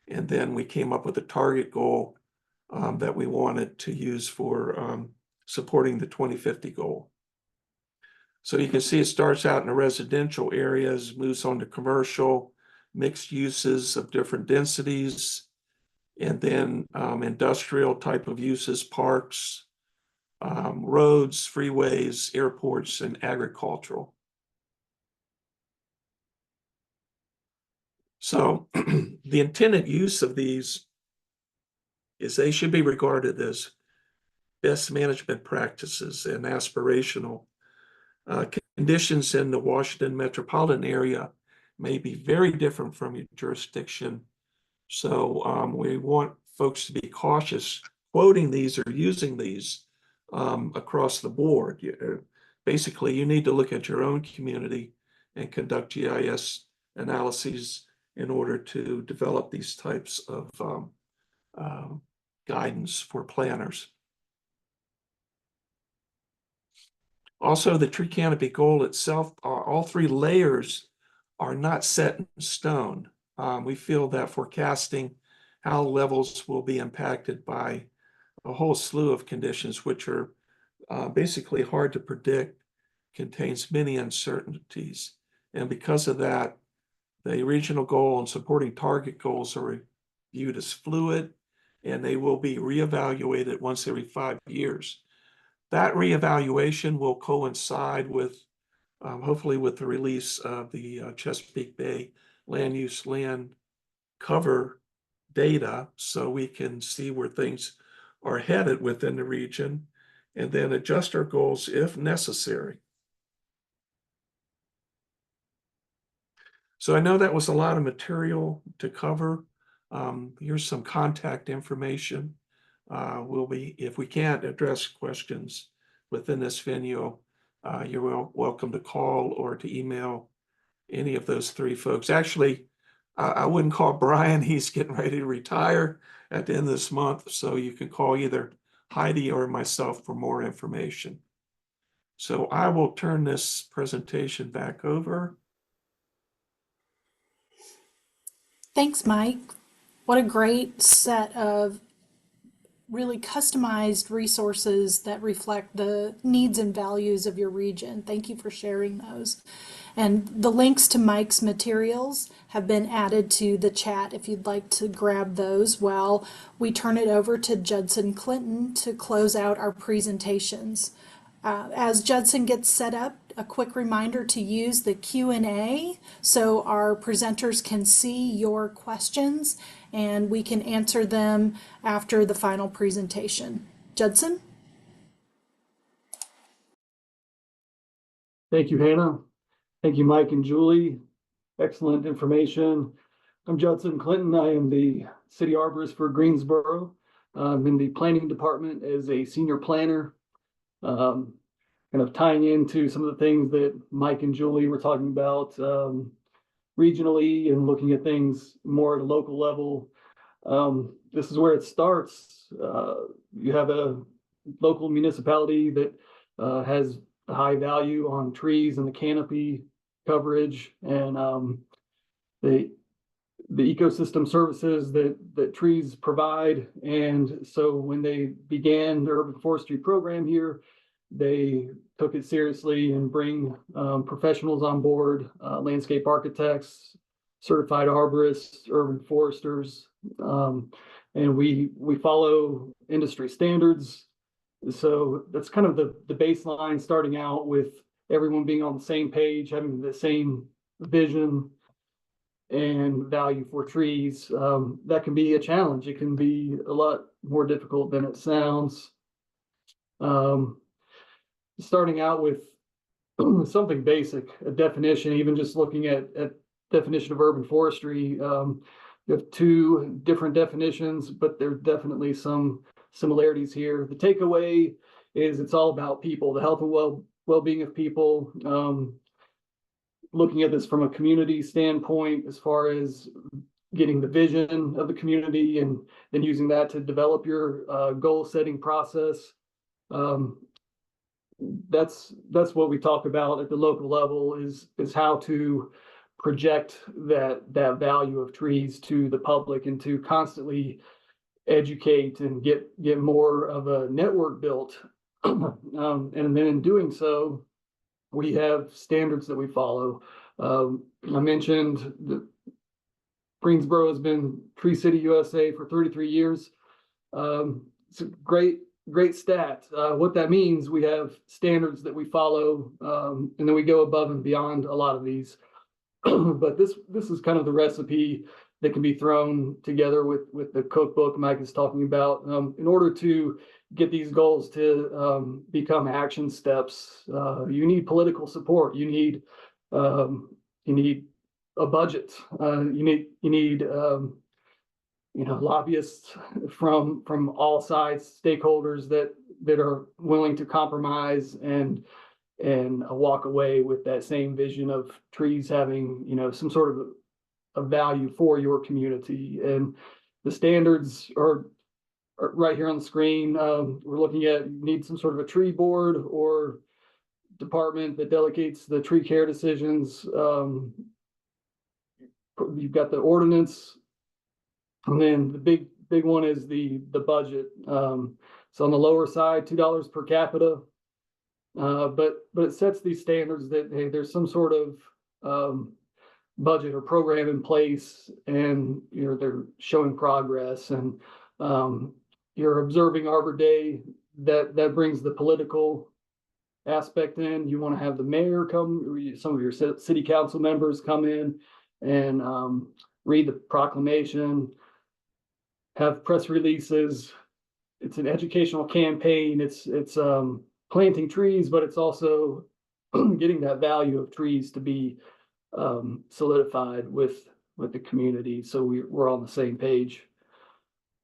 And then we came up with a target goal that we wanted to use for supporting the 2050 goal. So you can see it starts out in the residential areas, moves on to commercial, mixed uses of different densities, and then industrial type of uses, parks, roads, freeways, airports, and agricultural. So the intended use of these is they should be regarded as best management practices and aspirational. Conditions in the Washington Metropolitan area may be very different from your jurisdiction. So we want folks to be cautious quoting these or using these across the board. Basically, you need to look at your own community and conduct GIS analyses in order to develop these types of guidance for planners. Also, the tree canopy goal itself, all three layers are not set in stone. We feel that forecasting how levels will be impacted by a whole slew of conditions, which are basically hard to predict, contains many uncertainties. And because of that, the regional goal and supporting target goals are viewed as fluid, and they will be reevaluated once every 5 years. That reevaluation will coincide with, hopefully with the release of the Chesapeake Bay land use land cover data, so we can see where things are headed within the region and then adjust our goals if necessary. So I know that was a lot of material to cover. Here's some contact information. If we can't address questions within this venue, you're welcome to call or to email any of those three folks. Actually, I wouldn't call Brian. He's getting ready to retire at the end of this month. So you can call either Heidi or myself for more information. So I will turn this presentation back over. Thanks, Mike. What a great set of really customized resources that reflect the needs and values of your region. Thank you for sharing those. And the links to Mike's materials have been added to the chat if you'd like to grab those while we turn it over to Judson Clinton to close out our presentations. As Judson gets set up, a quick reminder to use the Q&A so our presenters can see your questions and we can answer them after the final presentation. Judson? Thank you, Hannah. Thank you, Mike and Julie. Excellent information. I'm Judson Clinton. I am the city arborist for Greensboro. I'm in the planning department as a senior planner. Kind of tying into some of the things that Mike and Julie were talking about regionally and looking at things more at a local level. This is where it starts. You have a local municipality that has a high value on trees and the canopy coverage and the ecosystem services that trees provide. And so when they began the urban forestry program here, they took it seriously and bring professionals on board, landscape architects, certified arborists, urban foresters, and we follow industry standards. So that's kind of the baseline, starting out with everyone being on the same page, having the same vision and value for trees. That can be a challenge. It can be a lot more difficult than it sounds. Starting out with something basic, a definition, even just looking at definition of urban forestry. You have two different definitions, but there are definitely some similarities here. The takeaway is it's all about people, the health and well-being of people. Looking at this from a community standpoint, as far as getting the vision of the community and then using that to develop your goal setting process. That's what we talk about at the local level is how to project that value of trees to the public and to constantly educate and get more of a network built. And then in doing so, we have standards that we follow. I mentioned that Greensboro has been Tree City USA for 33 years. It's a great stat. What that means, we have standards that we follow, and then we go above and beyond a lot of these. But this is kind of the recipe that can be thrown together with the cookbook Mike is talking about, in order to get these goals to become action steps. You need political support. You need a budget. You need lobbyists from all sides, stakeholders that are willing to compromise and walk away with that same vision of trees having some sort of a value for your community. And the standards are right here on the screen. We're looking at, you need some sort of a tree board or department that delegates the tree care decisions. You've got the ordinance, and then the big one is the budget. So on the lower side, $2 per capita, but it sets these standards that, hey, there's some sort of budget or program in place, and they're showing progress, and you're observing Arbor Day. That brings the political aspect in. You want to have the mayor come, some of your city council members come in and read the proclamation, have press releases. It's an educational campaign. It's planting trees, but it's also getting that value of trees to be solidified with the community, so we're on the same page.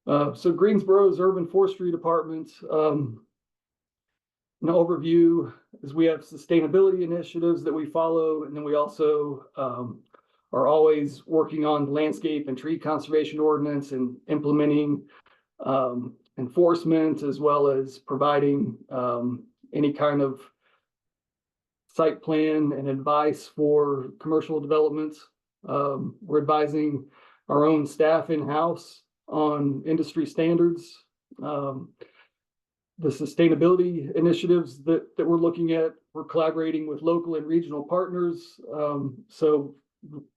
So Greensboro's Urban Forestry Department, an overview is we have sustainability initiatives that we follow, and then we also are always working on landscape and tree conservation ordinance and implementing enforcement, as well as providing any kind of site plan and advice for commercial developments. We're advising our own staff in-house on industry standards. The sustainability initiatives that we're looking at, we're collaborating with local and regional partners. So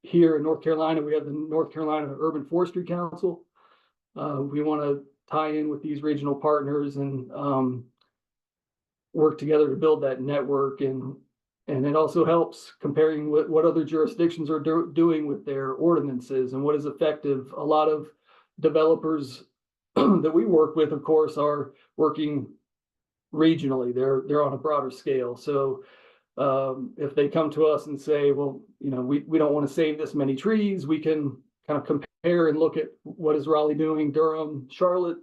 here in North Carolina, we have the North Carolina Urban Forestry Council. We want to tie in with these regional partners and work together to build that network, and it also helps comparing what other jurisdictions are doing with their ordinances and what is effective. A lot of developers that we work with, of course, are working regionally. They're on a broader scale. So if they come to us and say, well, we don't want to save this many trees, we can kind of compare and look at what is Raleigh doing, Durham, Charlotte,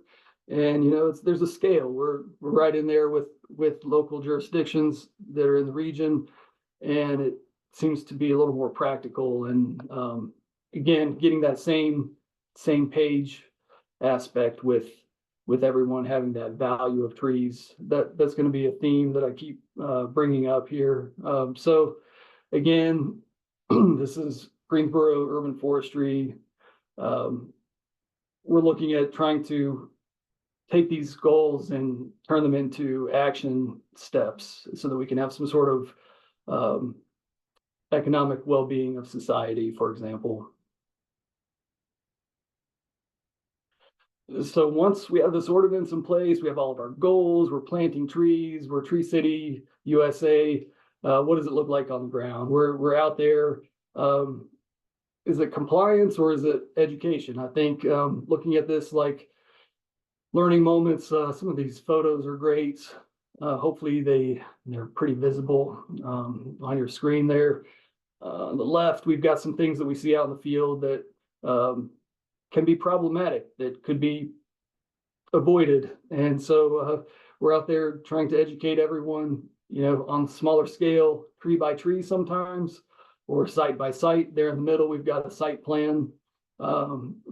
and there's a scale. We're right in there with local jurisdictions that are in the region, and it seems to be a little more practical. And again, getting that same page aspect with everyone having that value of trees. That's going to be a theme that I keep bringing up here. So again, this is Greensboro Urban Forestry. We're looking at trying to take these goals and turn them into action steps so that we can have some sort of economic well-being of society, for example. So once we have this ordinance in place, we have all of our goals, we're planting trees, we're Tree City, USA. What does it look like on the ground? We're out there. Is it compliance or is it education? I think looking at this like learning moments, some of these photos are great. Hopefully they're pretty visible on your screen there. On the left, we've got some things that we see out in the field that can be problematic, that could be avoided. And so we're out there trying to educate everyone, on smaller scale, tree by tree sometimes, or site by site. There in the middle, we've got a site plan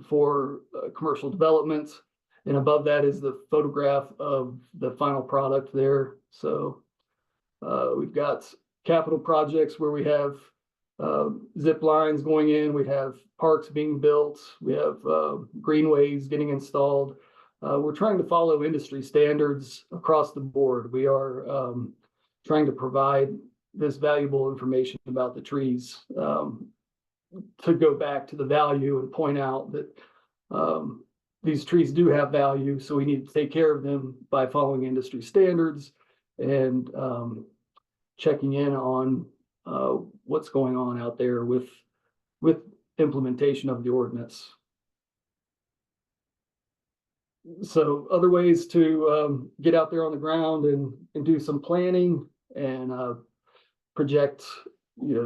for commercial development. And above that is the photograph of the final product there. So we've got capital projects where we have zip lines going in, we have parks being built, we have greenways getting installed. We're trying to follow industry standards across the board. We are trying to provide this valuable information about the trees to go back to the value and point out that these trees do have value, so we need to take care of them by following industry standards and checking in on what's going on out there with with implementation of the ordinance. So other ways to get out there on the ground and do some planning and project,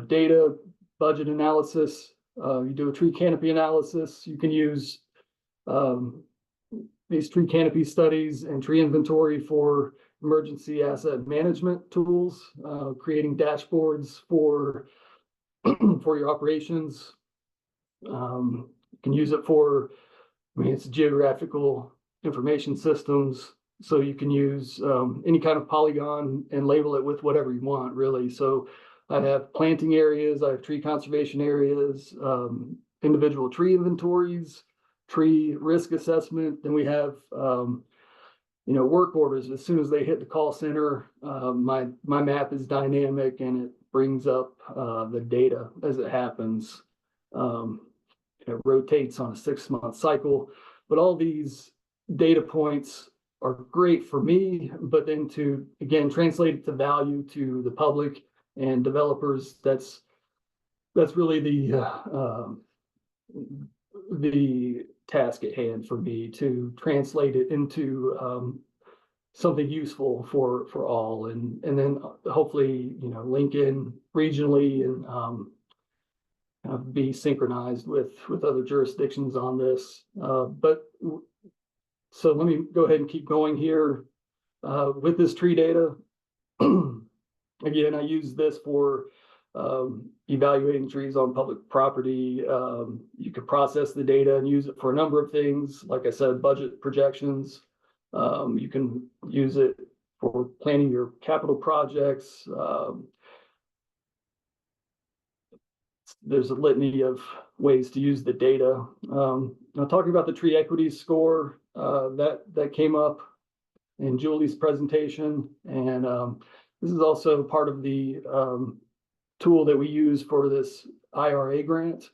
data, budget analysis. You do a tree canopy analysis. You can use these tree canopy studies and tree inventory for emergency asset management tools, creating dashboards for for your operations. You can use it for, it's geographical information systems. So you can use any kind of polygon and label it with whatever you want, really. So I have planting areas, I have tree conservation areas, individual tree inventories, tree risk assessment. Then we have, work orders. As soon as they hit the call center, my map is dynamic and it brings up the data as it happens. It rotates on a 6-month cycle, but all these data points are great for me, but then to, again, translate it to value to the public and developers, that's really the task at hand for me, to translate it into something useful for all, and then hopefully link in regionally and be synchronized with other jurisdictions on this. So let me go ahead and keep going here with this tree data. Again, I use this for evaluating trees on public property. You can process the data and use it for a number of things. Like I said, budget projections. You can use it for planning your capital projects. There's a litany of ways to use the data. Now, talking about the tree equity score, that came up in Julie's presentation, and this is also part of the tool that we use for this IRA grant.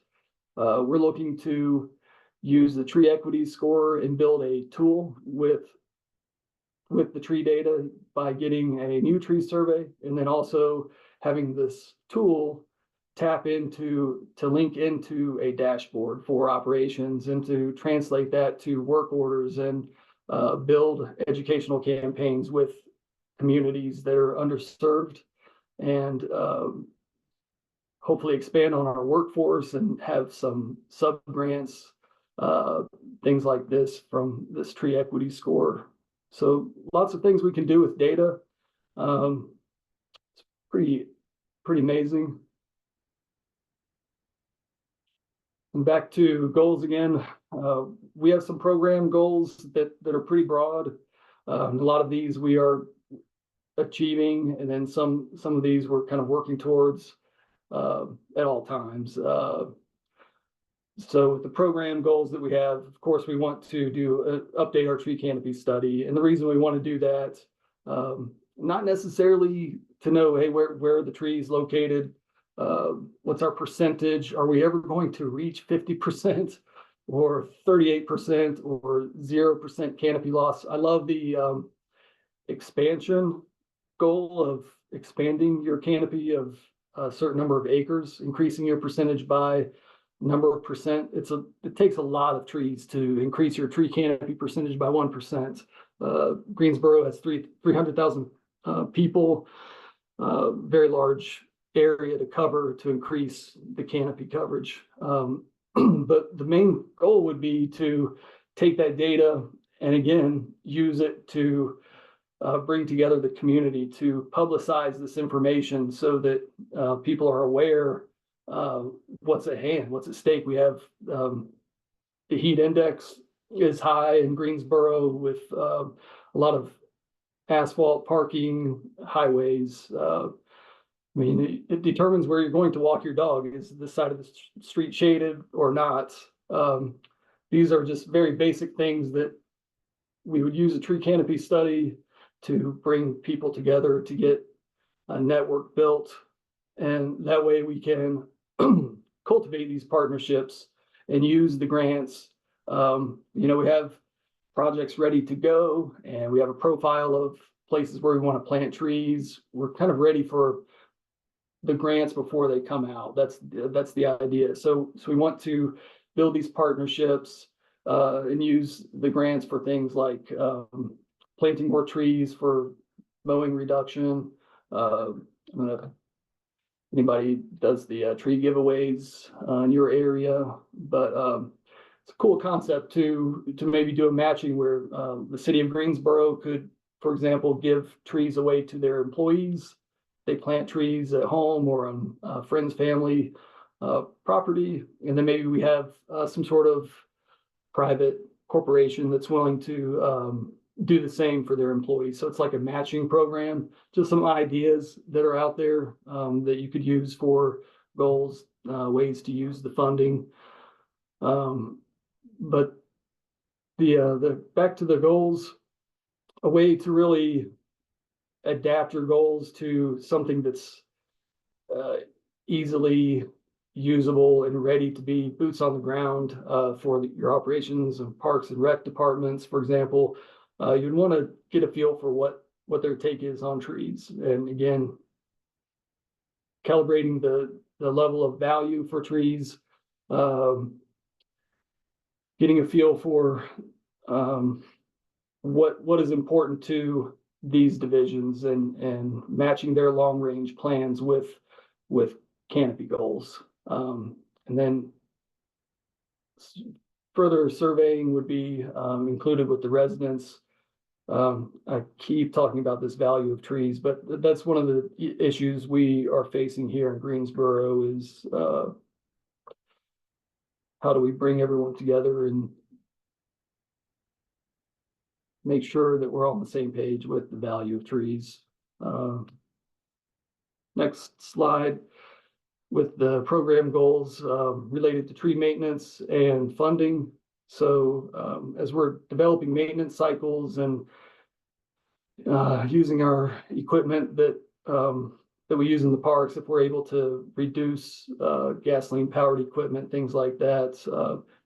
We're looking to use the tree equity score and build a tool with the tree data by getting a new tree survey, and then also having this tool tap into to link into a dashboard for operations and to translate that to work orders and build educational campaigns with communities that are underserved, and hopefully expand on our workforce and have some sub grants, things like this from this tree equity score. So lots of things we can do with data. It's pretty amazing. And back to goals again. We have some program goals that are pretty broad. A lot of these we are achieving, and then some of these we're kind of working towards at all times. So with the program goals that we have, of course, we want to update our tree canopy study. And the reason we want to do that, not necessarily to know, hey, where are the trees located? What's our percentage? Are we ever going to reach 50% or 38% or 0% canopy loss? I love the expansion goal of expanding your canopy of a certain number of acres, increasing your percentage by number of percent. It takes a lot of trees to increase your tree canopy percentage by 1%. Greensboro has 300,000 people, very large area to cover to increase the canopy coverage. But the main goal would be to take that data and again use it to bring together the community, to publicize this information so that people are aware what's at hand, what's at stake. We have the heat index is high in Greensboro with a lot of asphalt, parking, highways. It determines where you're going to walk your dog. Is this side of the street shaded or not? These are just very basic things that we would use a tree canopy study to bring people together to get a network built. And that way we can cultivate these partnerships and use the grants. We have projects ready to go, and we have a profile of places where we want to plant trees. We're kind of ready for the grants before they come out. That's the idea. So we want to build these partnerships and use the grants for things like planting more trees for mowing reduction. Anybody does the tree giveaways in your area, but it's a cool concept to maybe do a matching where the city of Greensboro could, for example, give trees away to their employees. They plant trees at home or on friends, family property, and then maybe we have some sort of private corporation that's willing to do the same for their employees. So it's like a matching program, just some ideas that are out there that you could use for goals, ways to use the funding. But the back to the goals, a way to really adapt your goals to something that's easily usable and ready to be boots on the ground for your operations and parks and rec departments, for example. You'd want to get a feel for what their take is on trees. And again, calibrating the level of value for trees, getting a feel for what is important to these divisions and matching their long range plans with canopy goals. And then further surveying would be included with the residents. I keep talking about this value of trees, but that's one of the issues we are facing here in Greensboro is how do we bring everyone together and make sure that we're all on the same page with the value of trees. Next slide with the program goals related to tree maintenance and funding. So as we're developing maintenance cycles and using our equipment that we use in the parks, if we're able to reduce gasoline powered equipment, things like that,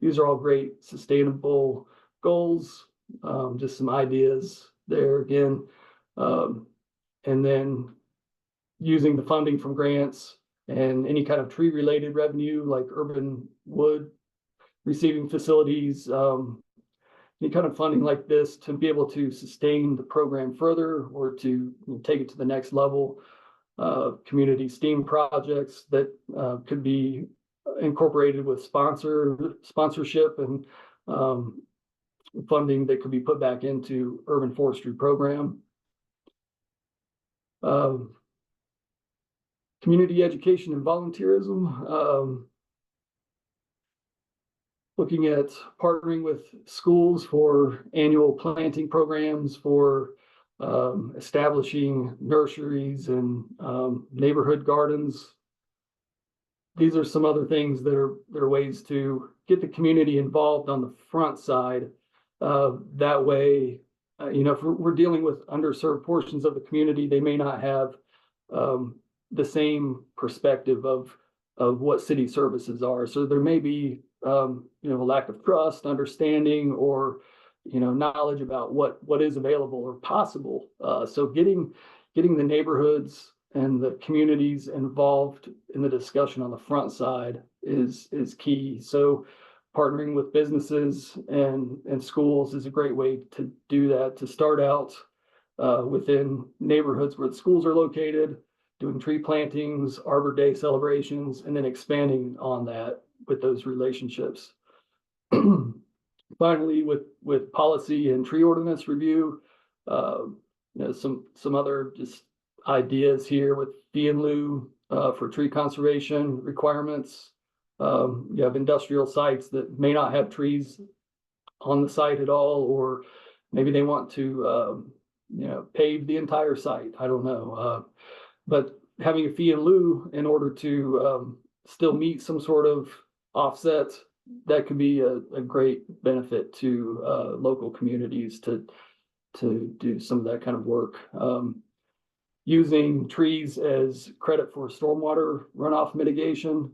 these are all great sustainable goals. Just some ideas there again. And then using the funding from grants and any kind of tree related revenue like urban wood receiving facilities, any kind of funding like this to be able to sustain the program further or to take it to the next level. Community STEAM projects that could be incorporated with sponsorship and funding that could be put back into urban forestry program. Community education and volunteerism, looking at partnering with schools for annual planting programs, for establishing nurseries and neighborhood gardens. These are some other things that are ways to get the community involved on the front side. That way, if we're dealing with underserved portions of the community, they may not have the same perspective of what city services are. So there may be a lack of trust, understanding, or knowledge about what is available or possible. So getting the neighborhoods and the communities involved in the discussion on the front side is key. So partnering with businesses and schools is a great way to do that, to start out within neighborhoods where the schools are located, doing tree plantings, Arbor Day celebrations, and then expanding on that with those relationships. Finally, with policy and tree ordinance review, some other just ideas here with fee in lieu for tree conservation requirements. You have industrial sites that may not have trees on the site at all, or maybe they want to pave the entire site. I don't know. But having a fee in lieu in order to still meet some sort of offset, that could be a great benefit to local communities to do some of that kind of work. Using trees as credit for stormwater runoff mitigation,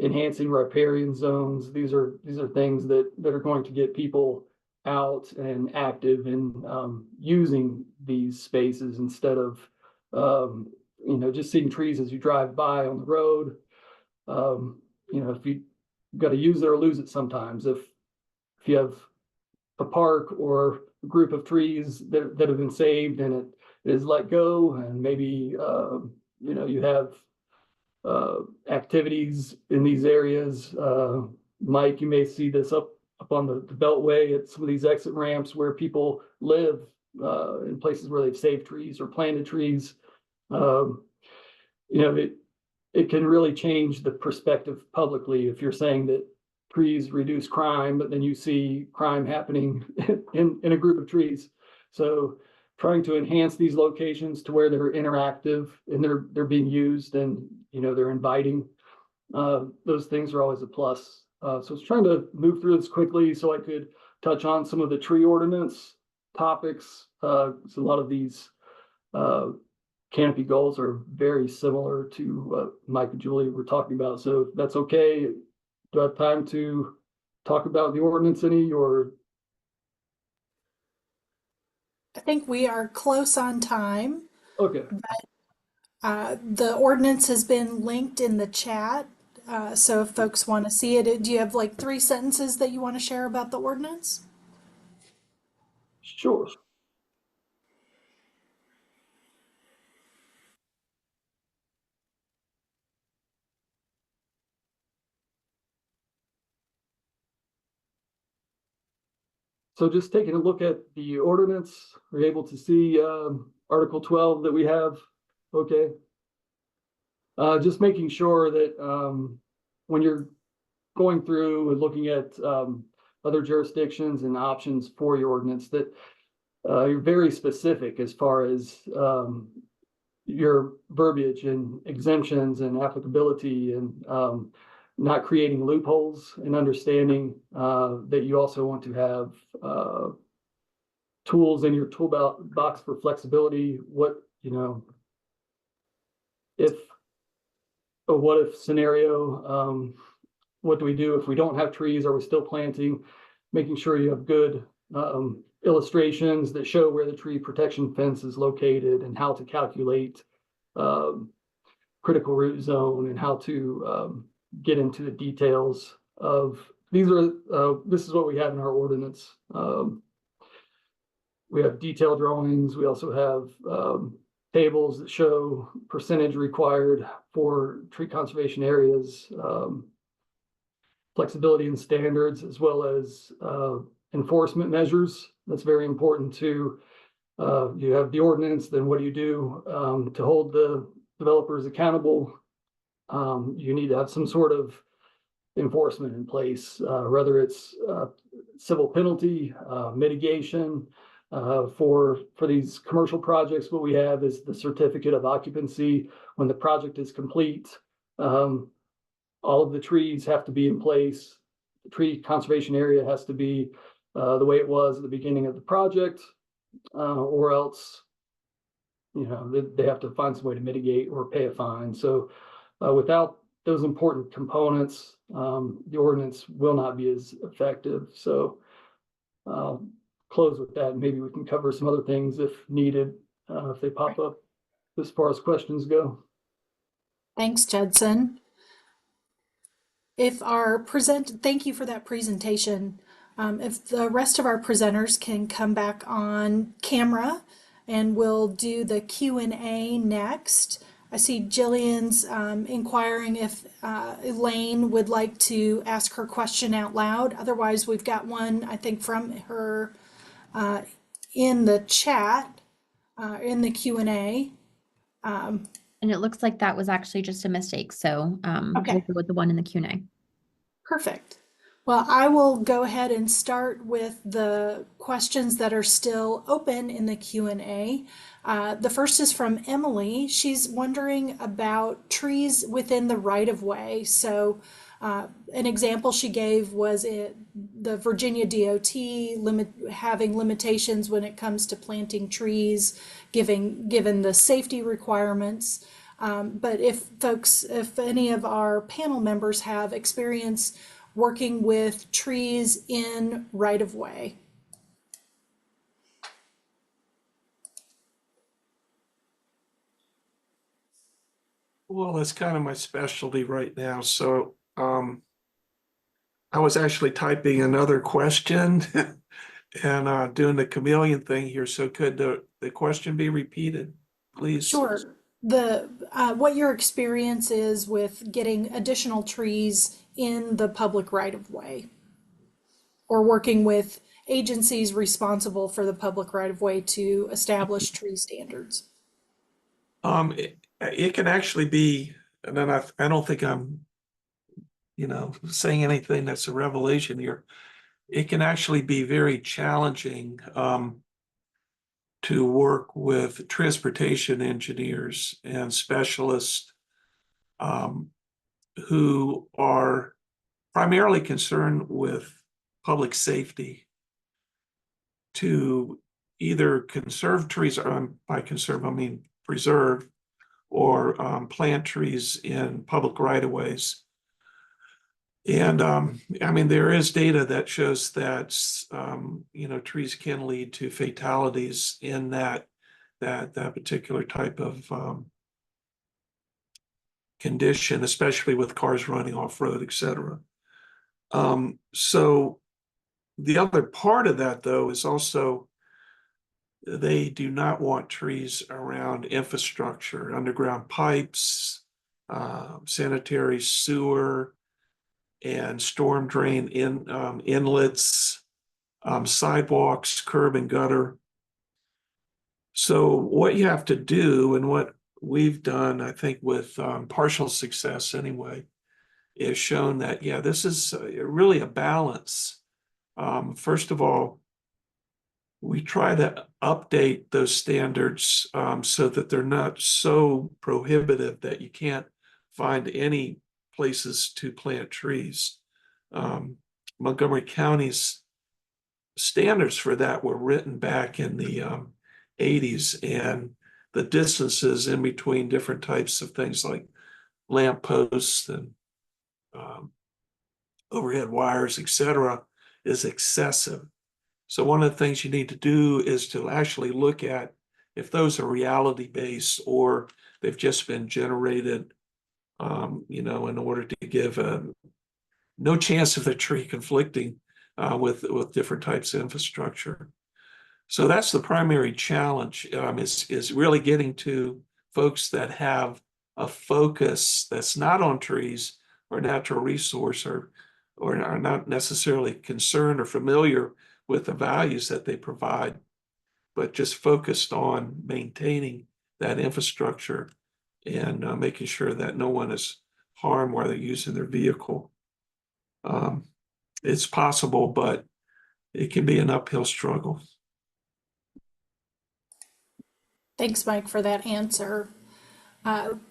enhancing riparian zones. These are things that are going to get people out and active in using these spaces instead of just seeing trees as you drive by on the road. If you got to use it or lose it sometimes. If you have a park or a group of trees that have been saved and it is let go, and maybe you have activities in these areas. Mike, you may see this up on the Beltway at some of these exit ramps where people live in places where they've saved trees or planted trees. It can really change the perspective publicly if you're saying that trees reduce crime, but then you see crime happening in a group of trees. So trying to enhance these locations to where they're interactive and they're being used and they're inviting. Those things are always a plus. So I was trying to move through this quickly so I could touch on some of the tree ordinance topics. So a lot of these canopy goals are very similar to what Mike and Julie were talking about. So if that's okay, do I have time to talk about the ordinance any, or? I think we are close on time. Okay. The ordinance has been linked in the chat. So if folks want to see it, do you have like 3 sentences that you want to share about the ordinance? Sure. So just taking a look at the ordinance, we're able to see Article 12 that we have. Okay. Just making sure that when you're going through and looking at other jurisdictions and options for your ordinance, that you're very specific as far as your verbiage and exemptions and applicability, and not creating loopholes, and understanding that you also want to have tools in your toolbox for flexibility. What if scenario, what do we do if we don't have trees? Are we still planting? Making sure you have good illustrations that show where the tree protection fence is located and how to calculate critical root zone, and how to get into the details of these. This is what we have in our ordinance. We have detailed drawings. We also have tables that show percentage required for tree conservation areas, flexibility and standards, as well as enforcement measures. That's very important too. You have the ordinance, then what do you do to hold the developers accountable? You need to have some sort of enforcement in place, whether it's civil penalty, mitigation. For these commercial projects, what we have is the certificate of occupancy. When the project is complete, all of the trees have to be in place. The tree conservation area has to be the way it was at the beginning of the project, or else they have to find some way to mitigate or pay a fine. So without those important components, the ordinance will not be as effective. So close with that. Maybe we can cover some other things if needed, if they pop up as far as questions go. Thanks, Judson. Thank you for that presentation. If the rest of our presenters can come back on camera, and we'll do the Q&A next. I see Jillian's inquiring if Elaine would like to ask her question out loud. Otherwise, we've got one, I think, from her in the chat, in the Q&A. And it looks like that was actually just a mistake. So Okay. we'll go with the one in the Q&A. Perfect. Well, I will go ahead and start with the questions that are still open in the Q&A. The first is from Emily. She's wondering about trees within the right-of-way. So an example she gave was the Virginia DOT having limitations when it comes to planting trees, given the safety requirements. But if any of our panel members have experience working with trees in right-of-way. Well, that's kind of my specialty right now. So I was actually typing another question and doing the chameleon thing here. So could the question be repeated, please? Sure. What your experience is with getting additional trees in the public right of way, or working with agencies responsible for the public right of way to establish tree standards. It can actually be, and then I don't think I'm, saying anything that's a revelation here. It can actually be very challenging to work with transportation engineers and specialists who are primarily concerned with public safety to either conserve trees, or by conserve, I mean preserve, or plant trees in public right-of-ways. And I mean, there is data that shows that trees can lead to fatalities in that particular type of condition, especially with cars running off road, et cetera. So the other part of that, though, is also they do not want trees around infrastructure, underground pipes, sanitary sewer, and storm drain inlets, sidewalks, curb and gutter. So what you have to do, and what we've done, I think with partial success anyway, is shown that, yeah, this is really a balance. First of all, we try to update those standards so that they're not so prohibitive that you can't find any places to plant trees. Montgomery County's standards for that were written back in the 80s, and the distances in between different types of things like lamp posts and overhead wires, etc., is excessive. So one of the things you need to do is to actually look at if those are reality-based or they've just been generated, in order to give no chance of the tree conflicting with different types of infrastructure. So that's the primary challenge, is really getting to folks that have a focus that's not on trees or natural resource, or are not necessarily concerned or familiar with the values that they provide, but just focused on maintaining that infrastructure and making sure that no one is harmed while they're using their vehicle. It's possible, but it can be an uphill struggle. Thanks, Mike, for that answer.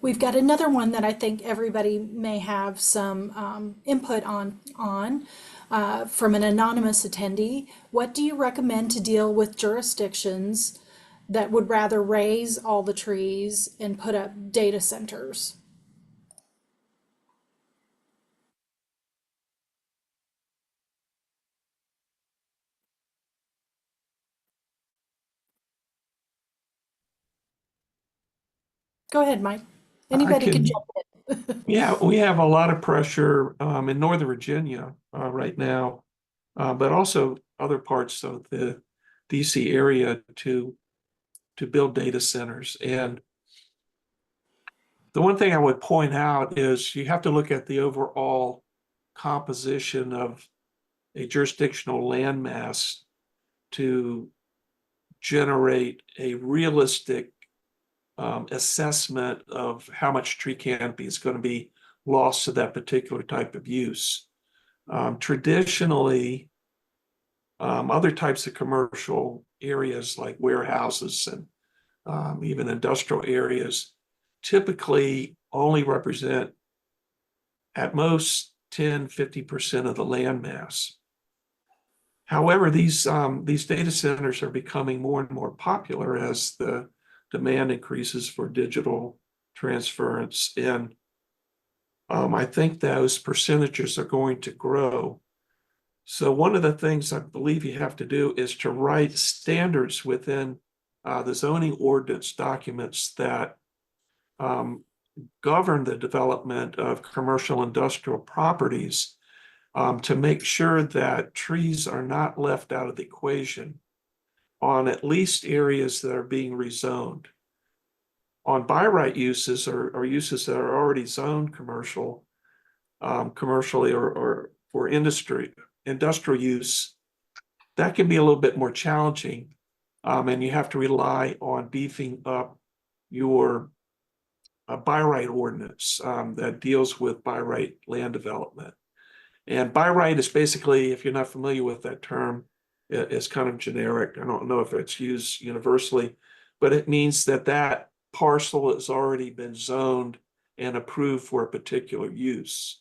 We've got another one that I think everybody may have some input on from an anonymous attendee. What do you recommend to deal with jurisdictions that would rather raise all the trees and put up data centers? Go ahead, Mike. Anybody can jump in. Yeah, we have a lot of pressure in Northern Virginia right now, but also other parts of the DC area to build data centers. And the one thing I would point out is you have to look at the overall composition of a jurisdictional landmass to generate a realistic assessment of how much tree canopy is going to be lost to that particular type of use. Traditionally, other types of commercial areas like warehouses and even industrial areas typically only represent at most 10–50% of the land mass. However, these data centers are becoming more and more popular as the demand increases for digital transference, and I think those percentages are going to grow. So one of the things I believe you have to do is to write standards within the zoning ordinance documents that govern the development of commercial industrial properties to make sure that trees are not left out of the equation on at least areas that are being rezoned. On by right uses or uses that are already zoned commercially or for industrial use, that can be a little bit more challenging. And you have to rely on beefing up your by right ordinance that deals with by right land development. And by right is basically, if you're not familiar with that term, it's kind of generic. I don't know if it's used universally, but it means that that parcel has already been zoned and approved for a particular use.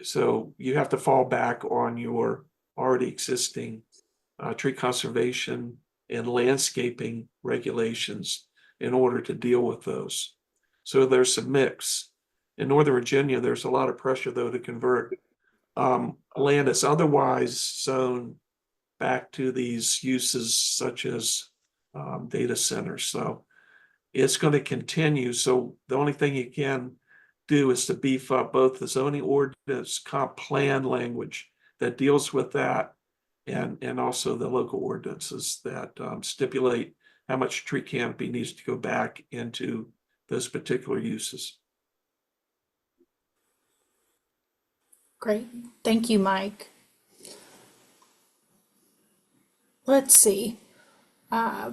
So you have to fall back on your already existing tree conservation and landscaping regulations in order to deal with those. So there's a mix. In Northern Virginia, there's a lot of pressure, though, to convert land that's otherwise zoned back to these uses such as data centers. So it's going to continue. So the only thing you can do is to beef up both the zoning ordinance comp plan language that deals with that and also the local ordinances that stipulate how much tree canopy needs to go back into those particular uses. Great. Thank you, Mike. Let's see. A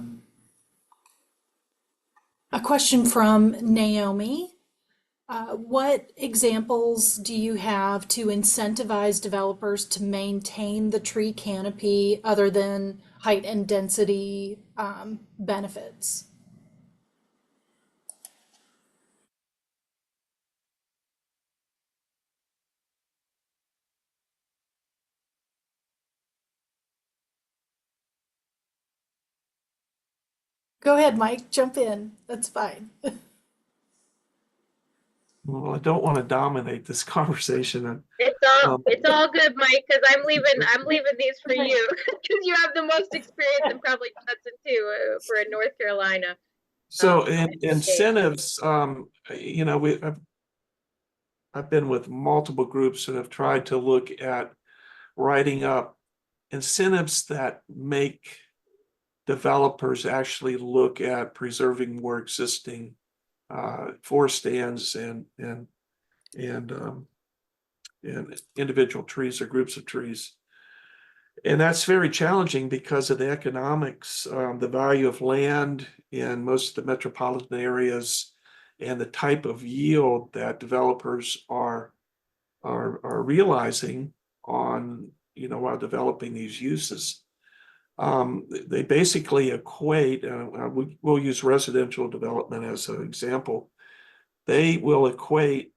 question from Naomi. What examples do you have to incentivize developers to maintain the tree canopy other than height and density benefits? Go ahead, Mike, jump in. That's fine. Well, I don't want to dominate this conversation. It's all good, Mike, because I'm leaving these for you because you have the most experience and probably Judson too for in North Carolina. So incentives, you know, I've been with multiple groups and have tried to look at writing up incentives that make developers actually look at preserving more existing forest stands and individual trees or groups of trees. And that's very challenging because of the economics, the value of land in most of the metropolitan areas, and the type of yield that developers are realizing on, you know, while developing these uses. They basically equate, we'll use residential development as an example. They will equate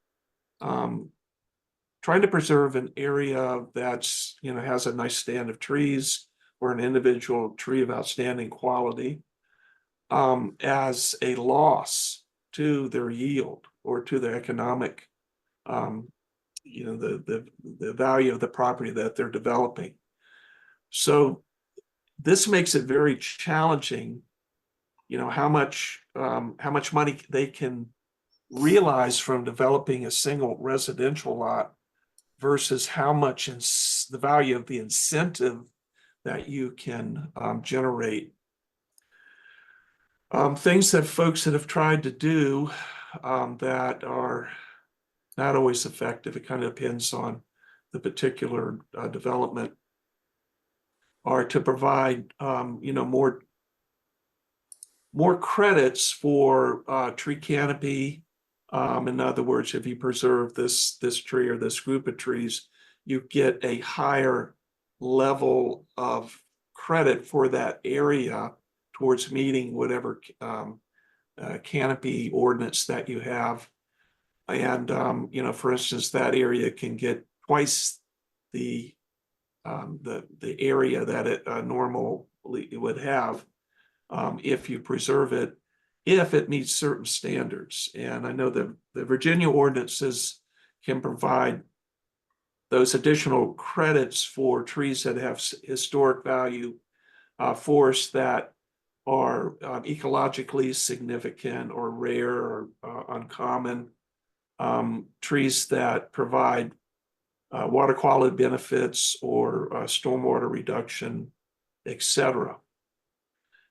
trying to preserve an area that's, you know, has a nice stand of trees or an individual tree of outstanding quality as a loss to their yield or to the economic, you know, the value of the property that they're developing. So this makes it very challenging, you know, how much money they can realize from developing a single residential lot versus how much the value of the incentive that you can generate. Things that folks that have tried to do that are not always effective, it kind of depends on the particular development, are to provide you know, more credits for tree canopy. In other words, if you preserve this tree or this group of trees, you get a higher level of credit for that area towards meeting whatever canopy ordinance that you have. And you know, for instance, that area can get twice the area that it normally would have if you preserve it, if it meets certain standards. And I know that the Virginia ordinances can provide those additional credits for trees that have historic value, forests that are ecologically significant or rare or uncommon, trees that provide water quality benefits or stormwater reduction, etc.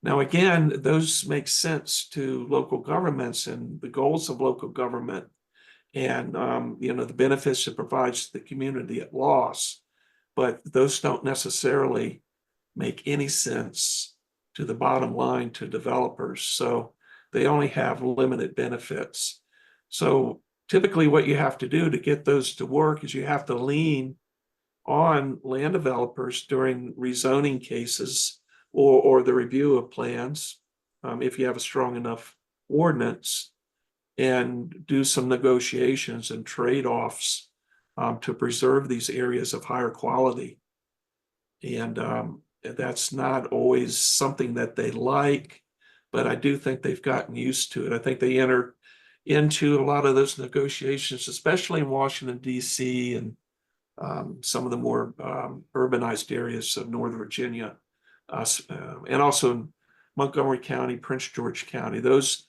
Now, again, those make sense to local governments and the goals of local government and the benefits it provides to the community at loss, but those don't necessarily make any sense to the bottom line to developers. So they only have limited benefits. So typically what you have to do to get those to work is you have to lean on land developers during rezoning cases or the review of plans, if you have a strong enough ordinance, and do some negotiations and trade-offs to preserve these areas of higher quality. And that's not always something that they like, but I do think they've gotten used to it. I think they enter into a lot of those negotiations, especially in Washington, D.C. and some of the more urbanized areas of Northern Virginia, and also in Montgomery County, Prince George County. Those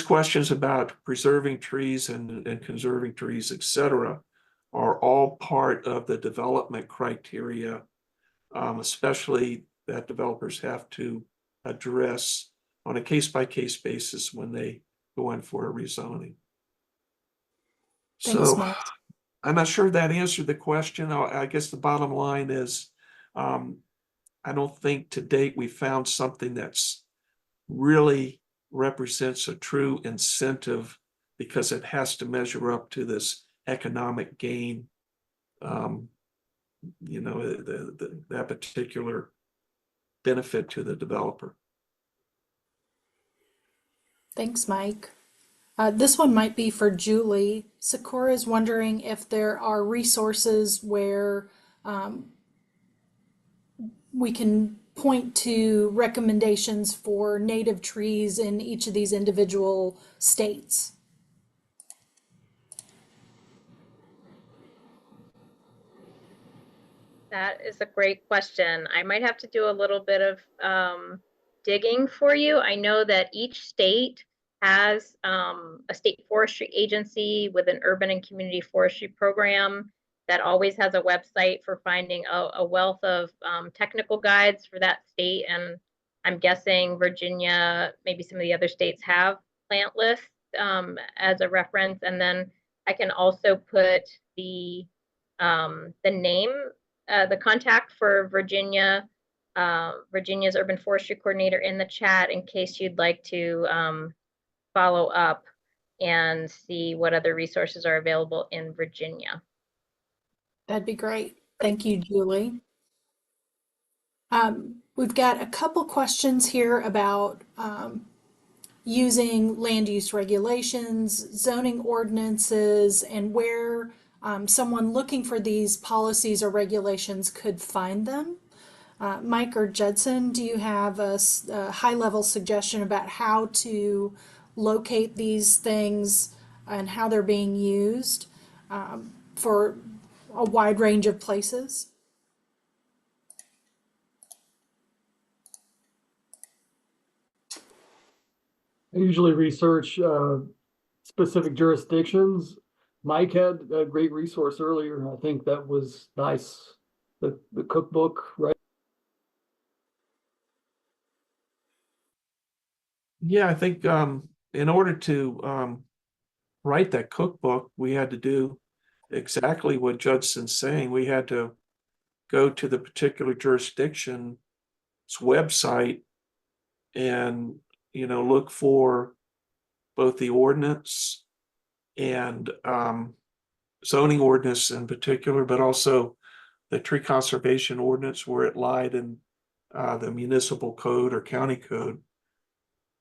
questions about preserving trees and conserving trees, et cetera, are all part of the development criteria, especially that developers have to address on a case-by-case basis when they go in for a rezoning. Thanks, So Mike. I'm not sure that answered the question. I guess the bottom line is, I don't think to date we found something that's really represents a true incentive because it has to measure up to this economic gain, that particular benefit to the developer. Thanks, Mike. This one might be for Julie. Sakura is wondering if there are resources where we can point to recommendations for native trees in each of these individual states. That is a great question. I might have to do a little bit of digging for you. I know that each state has a state forestry agency with an urban and community forestry program that always has a website for finding a wealth of technical guides for that state. And I'm guessing Virginia, maybe some of the other states have plant lists as a reference. And then I can also put the name, the contact for Virginia, Virginia's urban forestry coordinator in the chat in case you'd like to follow up and see what other resources are available in Virginia. That'd be great. Thank you, Julie. We've got a couple questions here about using land use regulations, zoning ordinances, and where someone looking for these policies or regulations could find them. Mike or Judson, do you have a high-level suggestion about how to locate these things and how they're being used for a wide range of places? I usually research specific jurisdictions. Mike had a great resource earlier. I think that was nice. The cookbook, right? Yeah, I think in order to write that cookbook, we had to do exactly what Judson's saying. We had to go to the particular jurisdiction's website and look for both the ordinance and zoning ordinance in particular, but also the tree conservation ordinance where it lied in the municipal code or county code.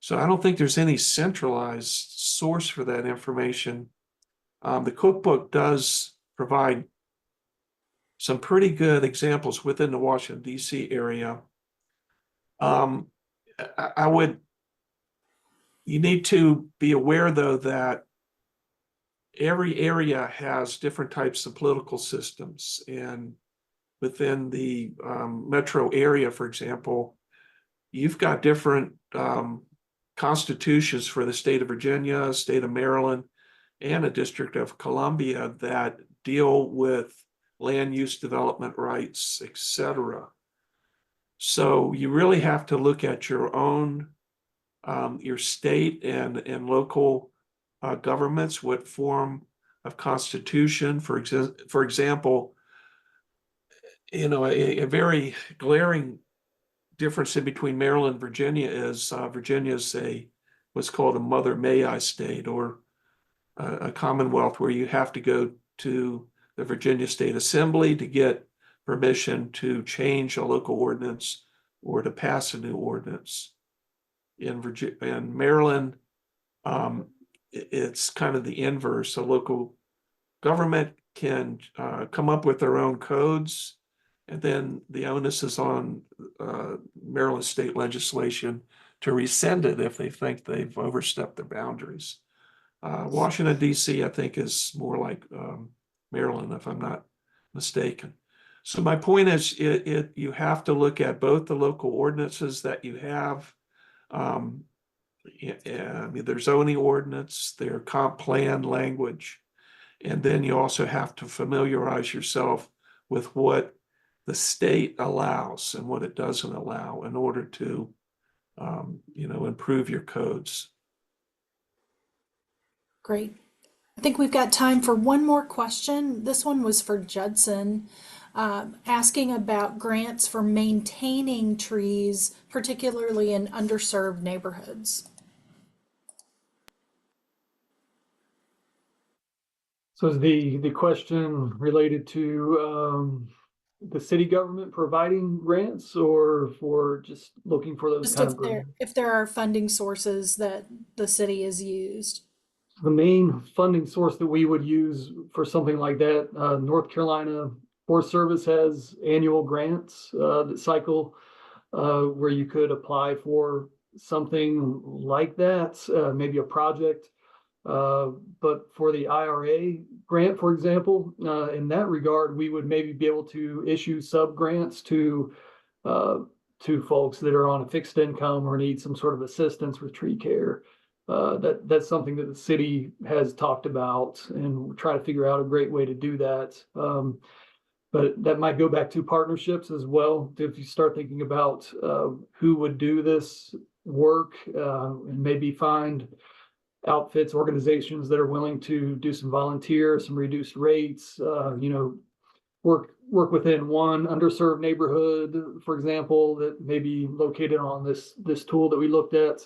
So I don't think there's any centralized source for that information. The cookbook does provide some pretty good examples within the Washington, D.C. area. You need to be aware, though, that every area has different types of political systems. And within the metro area, for example, you've got different constitutions for the state of Virginia, state of Maryland, and a District of Columbia that deal with land use development rights, etc. So you really have to look at your own, your state and local governments, what form of constitution, for example, you know, a very glaring difference in between Maryland and Virginia is Virginia's what's called a mother may I state, or a commonwealth where you have to go to the Virginia State Assembly to get permission to change a local ordinance or to pass a new ordinance. In Virginia and Maryland, it's kind of the inverse. A local government can come up with their own codes, and then the onus is on Maryland state legislation to rescind it if they think they've overstepped their boundaries. Washington, D.C., I think, is more like Maryland, if I'm not mistaken. So my point is, you have to look at both the local ordinances that you have. I mean, their zoning ordinance, their comp plan language, and then you also have to familiarize yourself with what the state allows and what it doesn't allow in order to, you know, improve your codes. Great. I think we've got time for one more question. This one was for Judson, asking about grants for maintaining trees, particularly in underserved neighborhoods. So is the question related to the city government providing grants, or for just looking for those Just kind of grants? if there are funding sources that the city has used. The main funding source that we would use for something like that, North Carolina Forest Service has annual grants that cycle where you could apply for something like that, maybe a project. But for the IRA grant, for example, in that regard, we would maybe be able to issue sub grants to folks that are on a fixed income or need some sort of assistance with tree care. That's something that the city has talked about, and we're trying to figure out a great way to do that. But that might go back to partnerships as well. If you start thinking about who would do this work, and maybe find outfits, organizations that are willing to do some volunteer, some reduced rates, you know, work within one underserved neighborhood, for example, that may be located on this tool that we looked at.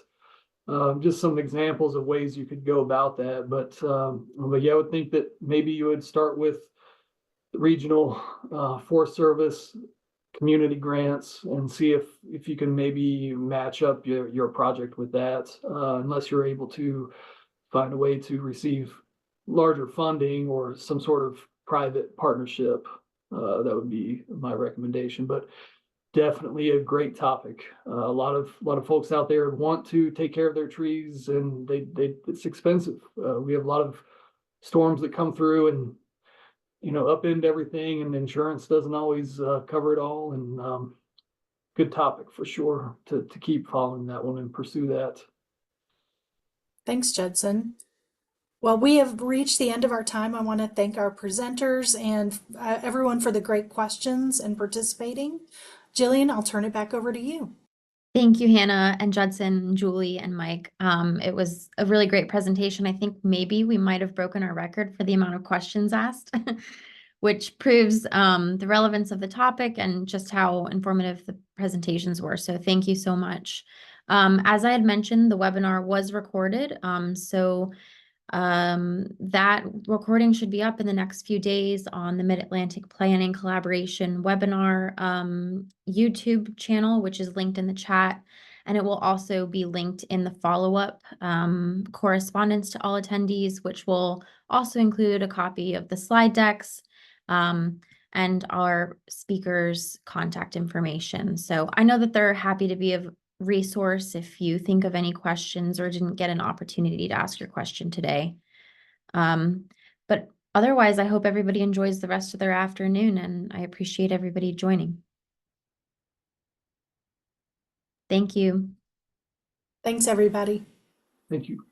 Just some examples of ways you could go about that. But yeah, I would think that maybe you would start with regional Forest Service community grants and see if you can maybe match up your project with that, unless you're able to find a way to receive larger funding or some sort of private partnership. That would be my recommendation. But definitely a great topic. A lot of folks out there want to take care of their trees, and it's expensive. We have a lot of storms that come through and, you know, upend everything, and insurance doesn't always cover it all. And good topic for sure to keep following that one and pursue that. Thanks, Judson. Well, we have reached the end of our time. I want to thank our presenters and everyone for the great questions and participating. Jillian, I'll turn it back over to you. Thank you, Hannah and Judson, Julie and Mike. It was a really great presentation. I think maybe we might have broken our record for the amount of questions asked, which proves the relevance of the topic and just how informative the presentations were. So thank you so much. As I had mentioned, the webinar was recorded. That recording should be up in the next few days on the Mid-Atlantic Planning Collaboration webinar YouTube channel, which is linked in the chat. And it will also be linked in the follow-up correspondence to all attendees, which will also include a copy of the slide decks and our speakers' contact information. So I know that they're happy to be of resource if you think of any questions or didn't get an opportunity to ask your question today. But otherwise, I hope everybody enjoys the rest of their afternoon, and I appreciate everybody joining. Thank you. Thanks, everybody. Thank you.